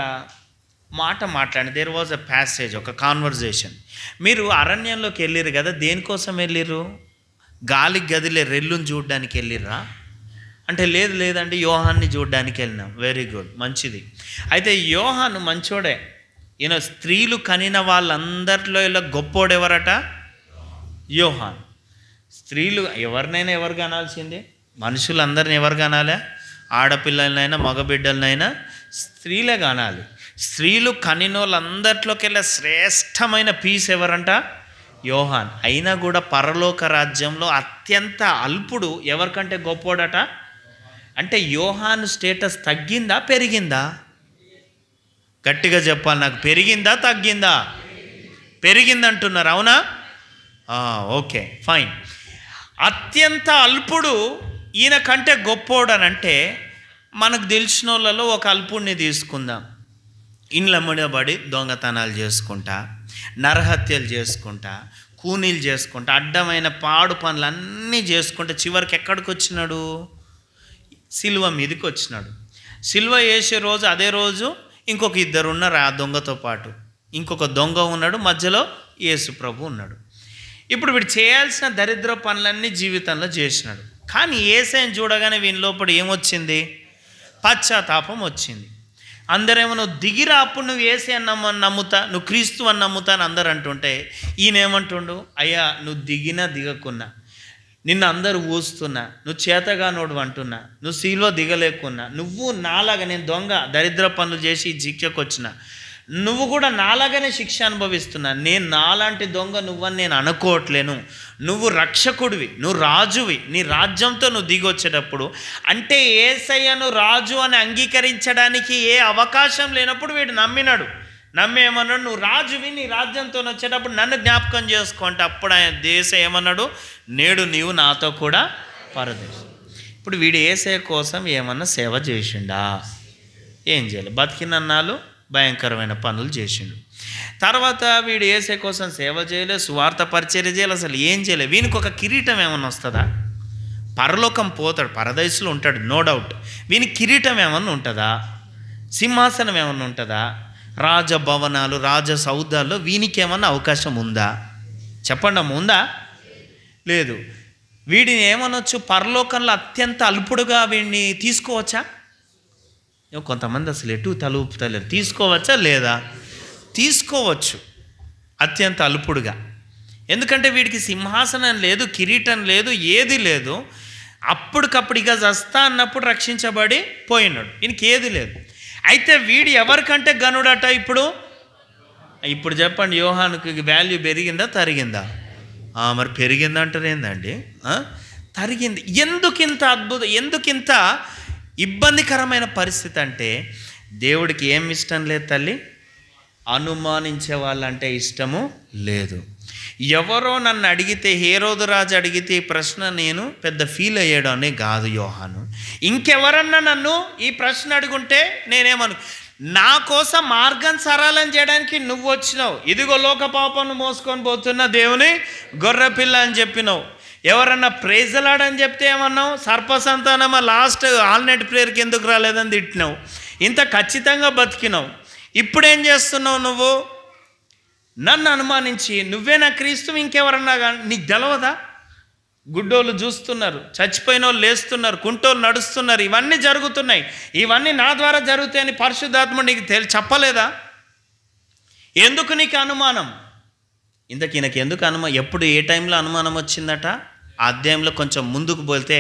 మాట మాట్లాడి, దేర్ వాజ్ అ ప్యాసేజ్, ఒక కాన్వర్జేషన్. మీరు అరణ్యంలోకి వెళ్ళిర్రు కదా, దేనికోసం వెళ్ళిర్రు? గాలికి గదిలే రెల్లుని చూడడానికి వెళ్ళిర్రా అంటే లేదండి యోహాన్ని చూడడానికి వెళ్ళినాం. వెరీ గుడ్, మంచిది. అయితే యోహాను మంచోడే. ఈయన స్త్రీలు కనిన వాళ్ళందరిలో ఇలా గొప్పోడెవరట? యోహాన్. స్త్రీలు ఎవరినైనా ఎవరు కనాల్సిందే? మనుషులందరిని ఎవరు కనాలా? ఆడపిల్లలనైనా మగబిడ్డలనైనా స్త్రీలే కనాలి. స్త్రీలు కనినోళ్ళందరిలోకెల్లా శ్రేష్టమైన పీస్ ఎవరంట? యోహాన్. అయినా కూడా పరలోక రాజ్యంలో అత్యంత అల్పుడు ఎవరికంటే గొప్పోడట? అంటే యోహాను స్టేటస్ తగ్గిందా పెరిగిందా? గట్టిగా చెప్పాలి నాకు. పెరిగిందా తగ్గిందా? పెరిగిందంటున్నారు, అవునా? Okay fine. అత్యంత అల్పుడు ఈయన కంటే గొప్పోడనంటే మనకు తెలిసిన వాళ్ళలో ఒక అల్పుడిని తీసుకుందాం. ఇండ్లమ్మడబడి దొంగతనాలు చేసుకుంటా, నరహత్యలు చేసుకుంటా, కూనీలు చేసుకుంటా, అడ్డమైన పాడు పనులన్నీ చేసుకుంటా చివరికి ఎక్కడికి వచ్చినాడు? సిలువ మీదకి వచ్చినాడు. సిలువ వేసే రోజు అదే రోజు ఇంకొక 2 ఉన్నారు ఆ దొంగతో పాటు. ఇంకొక దొంగ ఉన్నాడు, మధ్యలో యేసు ప్రభు ఉన్నాడు. ఇప్పుడు వీడు చేయాల్సిన దరిద్ర పనులన్నీ జీవితంలో చేసినాడు. కానీ యేసయ్యను చూడగానే వీని లోపల ఏమొచ్చింది? పశ్చాత్తాపం వచ్చింది. అందరేమో నువ్వు దిగిరా, అప్పుడు నువ్వు యేసే నమ్ముతా, నువ్వు క్రీస్తు అని నమ్ముతా అని అందరు అంటుంటే ఈయన ఏమంటుండు? అయ్యా నువ్వు దిగినా దిగకున్నా, నిన్ను అందరూ ఊస్తున్నా, నువ్వు చేతగానోడు అంటున్నా, నువ్వు సిలువ దిగలేకున్నా, నువ్వు నాలాగా నేను దొంగ దరిద్ర పనులు చేసి జిక్కెకొచ్చిన, నువ్వు కూడా నాలాగానే శిక్ష అనుభవిస్తున్నా. నేను నాలాంటి దొంగ నువ్వని నేను అనుకోవట్లేను. నువ్వు రక్షకుడివి, నువ్వు రాజువి, నీ రాజ్యంతో నువ్వు దిగొచ్చేటప్పుడు అంటే యేసయ్యను రాజు అని అంగీకరించడానికి ఏ అవకాశం లేనప్పుడు వీడు నమ్మినాడు. నమ్మి ఏమన్నాడు, నువ్వు రాజువి, నీ రాజ్యంతో వచ్చేటప్పుడు నన్ను జ్ఞాపకం చేసుకుంటే అప్పుడు ఆయన దేశం ఏమన్నాడు, నేడు నీవు నాతో కూడా పరదేశం. ఇప్పుడు వీడు యేసయ్య కోసం ఏమన్నా సేవ చేసిండా? ఏం చేయాలి? బతికినన్నాళ్ళు భయంకరమైన పనులు చేసిండు. తర్వాత వీడు యేసయ్య కోసం సేవ చేయలేదు, సువార్త పరిచర్య చేయాలి, అసలు ఏం చేయలేదు. వీనికి ఒక కిరీటం ఏమన్నా వస్తుందా? పరలోకం పోతాడు, పరదేశంలో ఉంటాడు, నో డౌట్. వీనికి కిరీటం ఏమన్నా ఉంటుందా? సింహాసనం ఏమన్నా ఉంటుందా? రాజభవనాలు, రాజ సౌదాల్లో వీనికి ఏమన్నా అవకాశం ఉందా? చెప్పండి అమ్మ, ఉందా? లేదు. వీడిని ఏమనొచ్చు? పరలోకంలో అత్యంత అల్పుడుగా వీడిని తీసుకోవచ్చా? కొంతమంది అసలు ఎటు తలుపుతలేరు. తీసుకోవచ్చా లేదా? తీసుకోవచ్చు, అత్యంత అల్పుడుగా. ఎందుకంటే వీడికి సింహాసనం లేదు, కిరీటం లేదు, ఏది లేదు. అప్పటికప్పుడు ఇక చస్తా అన్నప్పుడు రక్షించబడి పోయినాడు, ఈయనకి ఏది లేదు. అయితే వీడు ఎవరికంటే గనుడట? ఇప్పుడు చెప్పండి, యోహానుకి వాల్యూ పెరిగిందా తరిగిందా? మరి పెరిగిందంటారు ఏందండి? తరిగింది. ఎందుకింత అద్భుతం, ఎందుకింత ఇబ్బందికరమైన పరిస్థితి అంటే దేవుడికి ఏం ఇష్టం లేదు తల్లి? అనుమానించే వాళ్ళంటే ఇష్టము లేదు. ఎవరో నన్ను అడిగితే, హేరోదు రాజు అడిగితే ఈ ప్రశ్న నేను పెద్ద ఫీల్ అయ్యాడనే కాదు యోహాను. ఇంకెవరన్నా నన్ను ఈ ప్రశ్న అడుగుంటే నేనేమను, నా కోసం మార్గం సరళం చేయడానికి నువ్వు వచ్చినావు, ఇదిగో లోక పాపను మోసుకొని పోతున్న దేవుని గొర్రెపిల్ల అని చెప్పినావు. ఎవరన్నా ప్రేజలాడని చెప్తే ఏమన్నావు? సర్పసంతానమా లాస్ట్ ఆల్నైట్ ప్రేయర్కి ఎందుకు రాలేదని తిట్టినావు. ఇంత ఖచ్చితంగా బతికినావు. ఇప్పుడేం చేస్తున్నావు? నువ్వు నన్ను అనుమానించి నువ్వే నా క్రీస్తు, ఇంకెవరన్నా కానీ నీకు తెలవదా? గుడ్డోళ్ళు చూస్తున్నారు, చచ్చిపోయిన వాళ్ళు లేస్తున్నారు, కుంటోళ్ళు నడుస్తున్నారు, ఇవన్నీ జరుగుతున్నాయి. ఇవన్నీ నా ద్వారా జరుగుతాయని పరిశుద్ధాత్మ నీకు చెప్పలేదా? ఎందుకు నీకు అనుమానం? ఇంతకీ నాకు ఎందుకు అనుమానం? ఎప్పుడు ఏ టైంలో అనుమానం వచ్చిందట? ఆ అధ్యాయంలో కొంచెం ముందుకు పోతే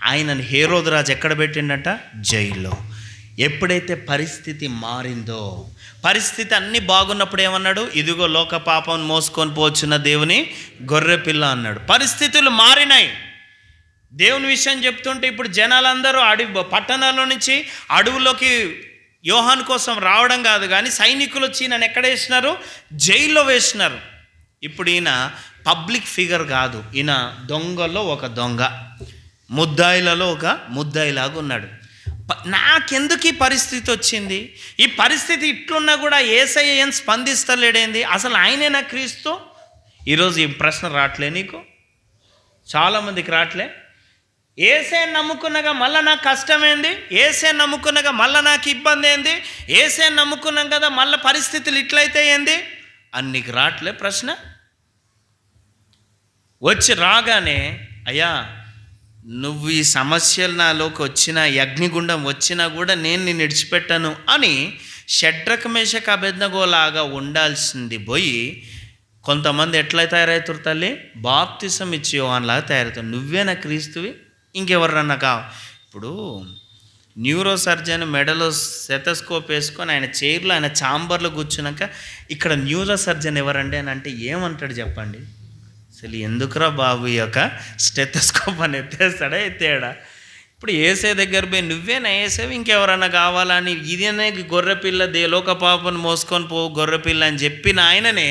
ఆయనను హేరోదు రాజు ఎక్కడ పెట్టిండట? జైల్లో. ఎప్పుడైతే పరిస్థితి మారిందో, పరిస్థితి అన్నీ బాగున్నప్పుడు ఏమన్నాడు? ఇదిగో లోక పాపం మోసుకొని పోచున్న దేవుని గొర్రెపిల్ల అన్నాడు. పరిస్థితులు మారినాయి. దేవుని విషయం చెప్తుంటే ఇప్పుడు జనాలందరూ పట్టణాల్లో నుంచి అడవులోకి యోహాను కోసం రావడం కాదు కానీ సైనికులు వచ్చి నన్ను ఎక్కడ వేసినారు? జైల్లో వేసినారు. ఇప్పుడు ఈయన పబ్లిక్ ఫిగర్ కాదు, ఈయన దొంగలో ఒక దొంగ, ముద్దాయిలలో ఒక ముద్దాయిలాగా ఉన్నాడు. నాకెందుకు ఈ పరిస్థితి వచ్చింది? ఈ పరిస్థితి ఇట్లున్నా కూడా యేసయ్య ఏం స్పందిస్తలేడేంది? అసలు ఆయనేనా క్రీస్తు? ఈరోజు ఈ ప్రశ్న రావట్లే నీకు? చాలామందికి రావట్లే. యేసయ్యను నమ్ముకున్నాగా మళ్ళీ నాకు కష్టమేంది? యేసయ్యను నమ్ముకున్నాగా మళ్ళీ నాకు ఇబ్బంది ఏంది? యేసయ్యను నమ్ముకున్నాం కదా మళ్ళీ పరిస్థితులు ఇట్లయితే ఏంది అని నీకు రావట్లే ప్రశ్న? వచ్చి రాగానే, అయ్యా నువ్వు ఈ సమస్యలు నాలోకి వచ్చినా, అగ్నిగుండం వచ్చినా కూడా నేను నిన్ను విడిచిపెట్టాను అని షడ్రక్ మేషక్ అబేద్నెగో లాగా ఉండాల్సింది పోయి కొంతమంది ఎట్లా తయారవుతారు తల్లి? బాప్తిసం ఇచ్చి యోహానులాగా తయారవుతారు. నువ్వేనా క్రీస్తువి? ఇంకెవరన్నా ఇప్పుడు న్యూరో సర్జన్ మెడలో సెటస్కోప్ వేసుకొని ఆయన చైర్లో ఆయన ఛాంబర్లో కూర్చున్నాక ఇక్కడ న్యూరో సర్జన్ ఎవరండి అని అంటే ఏమంటాడు చెప్పండి? అసలు ఎందుకురా బాబు ఈ యొక్క స్టెథోస్కోప్ అని ఎత్తేస్తాడా? ఎత్తేడా? ఇప్పుడు యేసయ్య దగ్గర పోయి నువ్వేనా యేసయ్య, ఇంకెవరన్నా కావాలని, ఇదేనే గొర్రెపిల్ల, లోక పాపను మోసుకొని పో గొర్రెపిల్ల అని చెప్పిన ఆయననే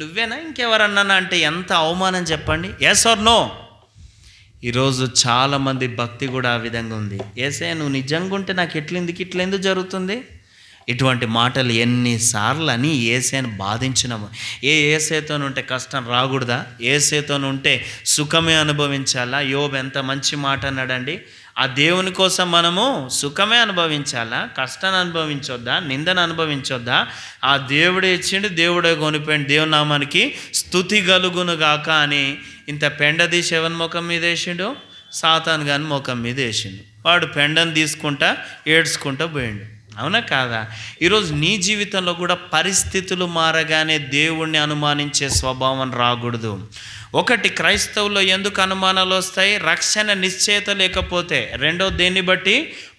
నువ్వేనా ఇంకెవరన్నా అంటే ఎంత అవమానం చెప్పండి. Yes or no? ఈరోజు చాలామంది భక్తి కూడా ఆ విధంగా ఉంది. యేసయ్య నువ్వు నిజంగా ఉంటే నాకు ఇట్లెందుకు జరుగుతుంది? ఇటువంటి మాటలు ఎన్నిసార్లు అని యేసయ్యను బాధించినాము. యేసయ్యతో ఉంటే కష్టం రాకూడదా? యేసయ్యతో ఉంటే సుఖమే అనుభవించాలా? యోబు ఎంత మంచి మాట అన్నాడండి. ఆ దేవుని కోసం మనము సుఖమే అనుభవించాలా? కష్టాన్ని అనుభవించొద్దా? నిందను అనుభవించొద్దా? ఆ దేవుడే ఇచ్చిండు, దేవుడే కొనిపోయింది, దేవుని నామానికి స్తుతి కలుగును గాక అని ఇంత పెండ తీసి ఎవరి ముఖం మీద వేసిండు? సాతాను గాని ముఖం మీద వేసిండు. వాడు పెండను తీసుకుంటా ఏడ్చుకుంటా పోయిండు. అవునా కాదా? ఈరోజు నీ జీవితంలో కూడా పరిస్థితులు మారగానే దేవుణ్ణి అనుమానించే స్వభావం రాకూడదు. ఒకటి, క్రైస్తవుల్లో ఎందుకు అనుమానాలు వస్తాయి? రక్షణ నిశ్చయత లేకపోతే. రెండో, దేన్ని బట్టి?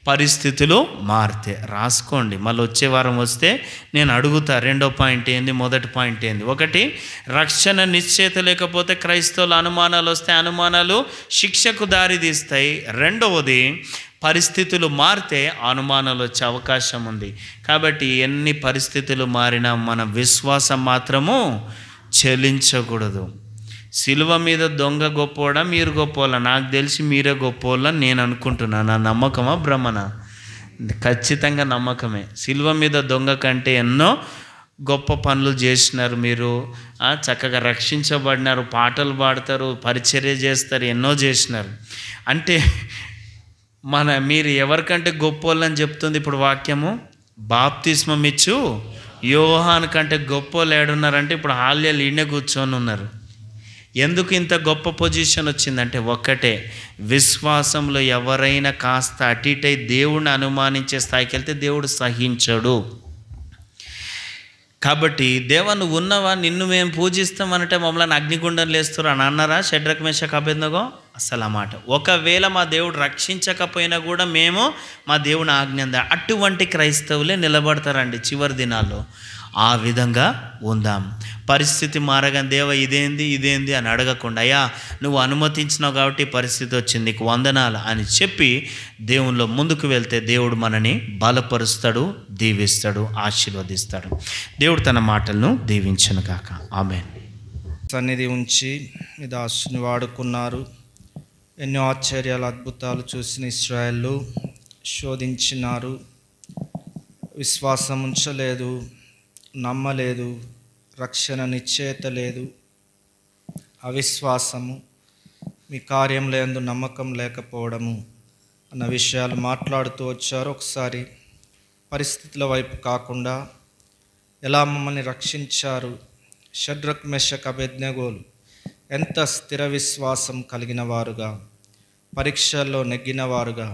పరిస్థితులు మారితే. రాసుకోండి, మళ్ళీ వచ్చే వారం వస్తే నేను అడుగుతా. రెండో పాయింట్ ఏంది, మొదటి పాయింట్ ఏంది? ఒకటి, రక్షణ నిశ్చయిత లేకపోతే క్రైస్తవుల అనుమానాలు వస్తాయి, అనుమానాలు శిక్షకు దారి తీస్తాయి. రెండవది, పరిస్థితులు మారితే అనుమానాలు వచ్చే అవకాశం ఉంది. కాబట్టి ఎన్ని పరిస్థితులు మారినా మన విశ్వాసం మాత్రము చెలించకూడదు. సిలువ మీద దొంగ గొప్పోడా మీరు గొప్పోళ్ళ? నాకు తెలిసి మీరే గొప్పోళ్ళని నేను అనుకుంటున్నాను. నా నమ్మకమా భ్రమనా? ఖచ్చితంగా నమ్మకమే. సిలువ మీద దొంగ కంటే ఎన్నో గొప్ప పనులు చేసినారు మీరు, చక్కగా రక్షించబడినారు, పాటలు పాడతారు, పరిచర్య చేస్తారు, ఎన్నో చేసినారు. అంటే మీరు ఎవరికంటే గొప్పోళ్ళని చెప్తుంది ఇప్పుడు వాక్యము. బాప్తిస్మం ఇచ్చు యోహాను కంటే గొప్పోళ్ళు ఏడున్నారంటే ఇప్పుడు హాల్యాలు ఈయనే కూర్చొని ఉన్నారు. ఎందుకు ఇంత గొప్ప పొజిషన్ వచ్చిందంటే ఒక్కటే, విశ్వాసంలో ఎవరైనా కాస్త అటు ఇటై దేవుడిని అనుమానించే స్థాయికి వెళ్తే దేవుడు సహించడు. కాబట్టి దేవా నువ్వు ఉన్నవా, నిన్ను మేము పూజిస్తామనంటే మమ్మల్ని అగ్నిగుండం లేస్తారు అని అన్నారా షడ్రక్ మేషక్ అబేద్నెగో? అసలు ఆ మాట. ఒకవేళ మా దేవుడు రక్షించకపోయినా కూడా మేము మా దేవుని ఆజ్ఞ అటువంటి క్రైస్తవులే నిలబడతారండి చివరి దినాల్లో. ఆ విధంగా ఉందాం. పరిస్థితి మారగానే దేవ ఇదేంది అని అడగకుండా, అయ్యా నువ్వు అనుమతించినావు కాబట్టి పరిస్థితి వచ్చింది, నీకు వందనాలు అని చెప్పి దేవునిలో ముందుకు వెళ్తే దేవుడు మనని బలపరుస్తాడు, దీవిస్తాడు, ఆశీర్వదిస్తాడు. దేవుడు తన మాటలను దీవించును గాక. ఆమేన్. సన్నిధి ఉంచి మీ దాసుని వాడుకున్నారు. ఎన్నో ఆశ్చర్యాలు, అద్భుతాలు చూసిన ఇశ్రాయేలు శోధించినారు. విశ్వాసం ఉంచలేదు, నమ్మలేదు, రక్షణ నిశ్చయిత లేదు, అవిశ్వాసము, మీ కార్యంలో యందు నమ్మకం లేకపోవడము అన్న విషయాలు మాట్లాడుతూ వచ్చారు. ఒకసారి పరిస్థితుల వైపు కాకుండా ఎలా మమ్మల్ని రక్షించారు, షడ్రక్ మెషక్ అబేద్నెగోలు ఎంత స్థిర విశ్వాసం కలిగిన వారుగా, పరీక్షల్లో నెగ్గిన వారుగా,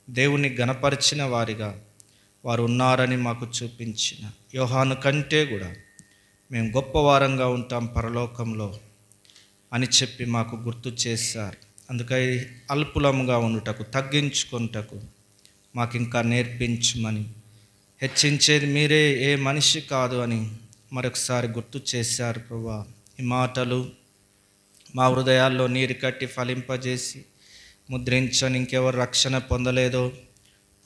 దేవుని గణపరిచిన వారిగా వారు ఉన్నారని మాకు చూపించిన యోహాను కంటే కూడా మేము గొప్పవారంగా ఉంటాం పరలోకంలో అని చెప్పి మాకు గుర్తు చేశారు. అందుకై అల్పులముగా ఉండుటకు, తగ్గించుకొనుటకు మాకు ఇంకా నేర్పించమని, హెచ్చించేది మీరే, ఏ మనిషి కాదు అని మరొకసారి గుర్తు చేశారు. ప్రభువా, ఈ మాటలు మా హృదయాల్లో నీరు కట్టి ఫలింపజేసి ముద్రించని, ఇంకెవరు రక్షణ పొందలేదో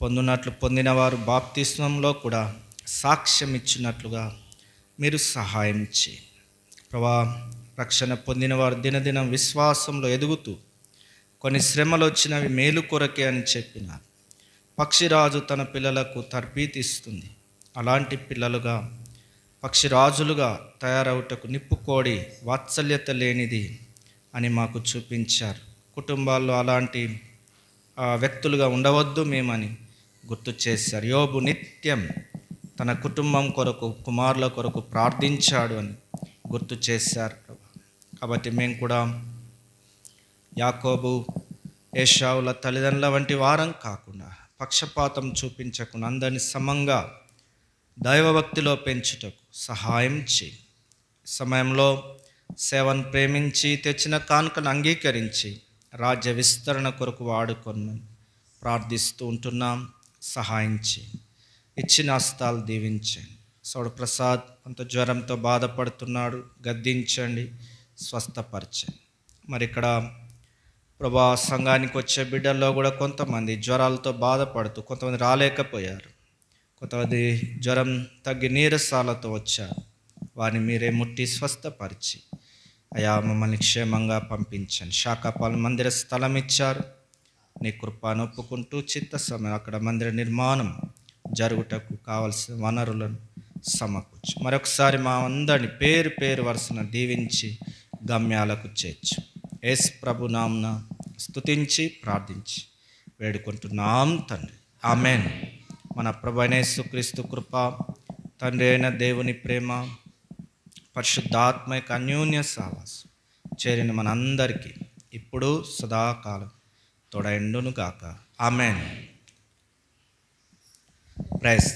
పొందినట్లు పొందిన వారు బాప్తిస్మంలో కూడా సాక్ష్యం ఇచ్చినట్లుగా మీరు సహాయం చేయండి. ప్రభా, రక్షణ పొందిన వారు దినదినం విశ్వాసంలో ఎదుగుతూ కొన్ని శ్రమలు వచ్చినవి మేలు కొరకే అని చెప్పినారు. పక్షిరాజు తన పిల్లలకు తర్పీతిస్తుంది. అలాంటి పిల్లలుగా, పక్షిరాజులుగా తయారవుటకు నిప్పుకోడి వాత్సల్యత లేనిది అని మాకు చూపించారు. కుటుంబాల్లో అలాంటి వ్యక్తులుగా ఉండవద్దు మేమని గుర్తు చేశారు. యోబు నిత్యం తన కుటుంబం కొరకు, కుమారుల కొరకు ప్రార్థించాడు అని గుర్తు చేశారు. కాబట్టి మేము కూడా యాకోబు, ఏశావుల తల్లిదండ్రుల వంటి వారం కాకుండా, పక్షపాతం చూపించకుండా అందరిని సమంగా దైవభక్తిలో పెంచుటకు సహాయం చేయి. సమయంలో సేవను ప్రేమించి తెచ్చిన కానుకను అంగీకరించి రాజ్య విస్తరణ కొరకు వాడుకొని ప్రార్థిస్తూ ఉంటున్నాం. సహాయం చేయి. ఇచ్చిన హస్తాలు దీవించండి. సౌడు ప్రసాద్ కొంత జ్వరంతో బాధపడుతున్నాడు, గద్దించండి, స్వస్థపరచండి. మరి ఇక్కడ ప్రభా సంఘానికి వచ్చే బిడ్డల్లో కూడా కొంతమంది జ్వరాలతో బాధపడుతూ, కొంతమంది రాలేకపోయారు, కొంతమంది జ్వరం తగ్గి నీరసాలతో వచ్చారు. వారిని మీరే ముట్టి స్వస్థపరిచి అయా మమ్మల్ని క్షేమంగా పంపించండి. శాఖాపాల మందిర స్థలం ఇచ్చారు, నీ కృపను ఒప్పుకుంటూ చిత్త సమయం అక్కడ మందిర నిర్మాణం జరుగుటకు కావలసిన వనరులను సమకూర్చు. మరొకసారి మా అందరిని పేరు పేరు వరుసన దీవించి గమ్యాలకు చేర్చు. యేసు ప్రభు నామమున స్తుతించి ప్రార్థించి వేడుకుంటున్నాం తండ్రి. ఆమేన్. మన ప్రభు అయిన యేసుక్రీస్తు కృప, తండ్రి అయిన దేవుని ప్రేమ, పరిశుద్ధాత్మ యొక్క అన్యోన్య సహవాసం చేరిన మనందరికీ ఇప్పుడు సదాకాలం తోడైండును గాక. ఆమేన్. ప్రైజ్.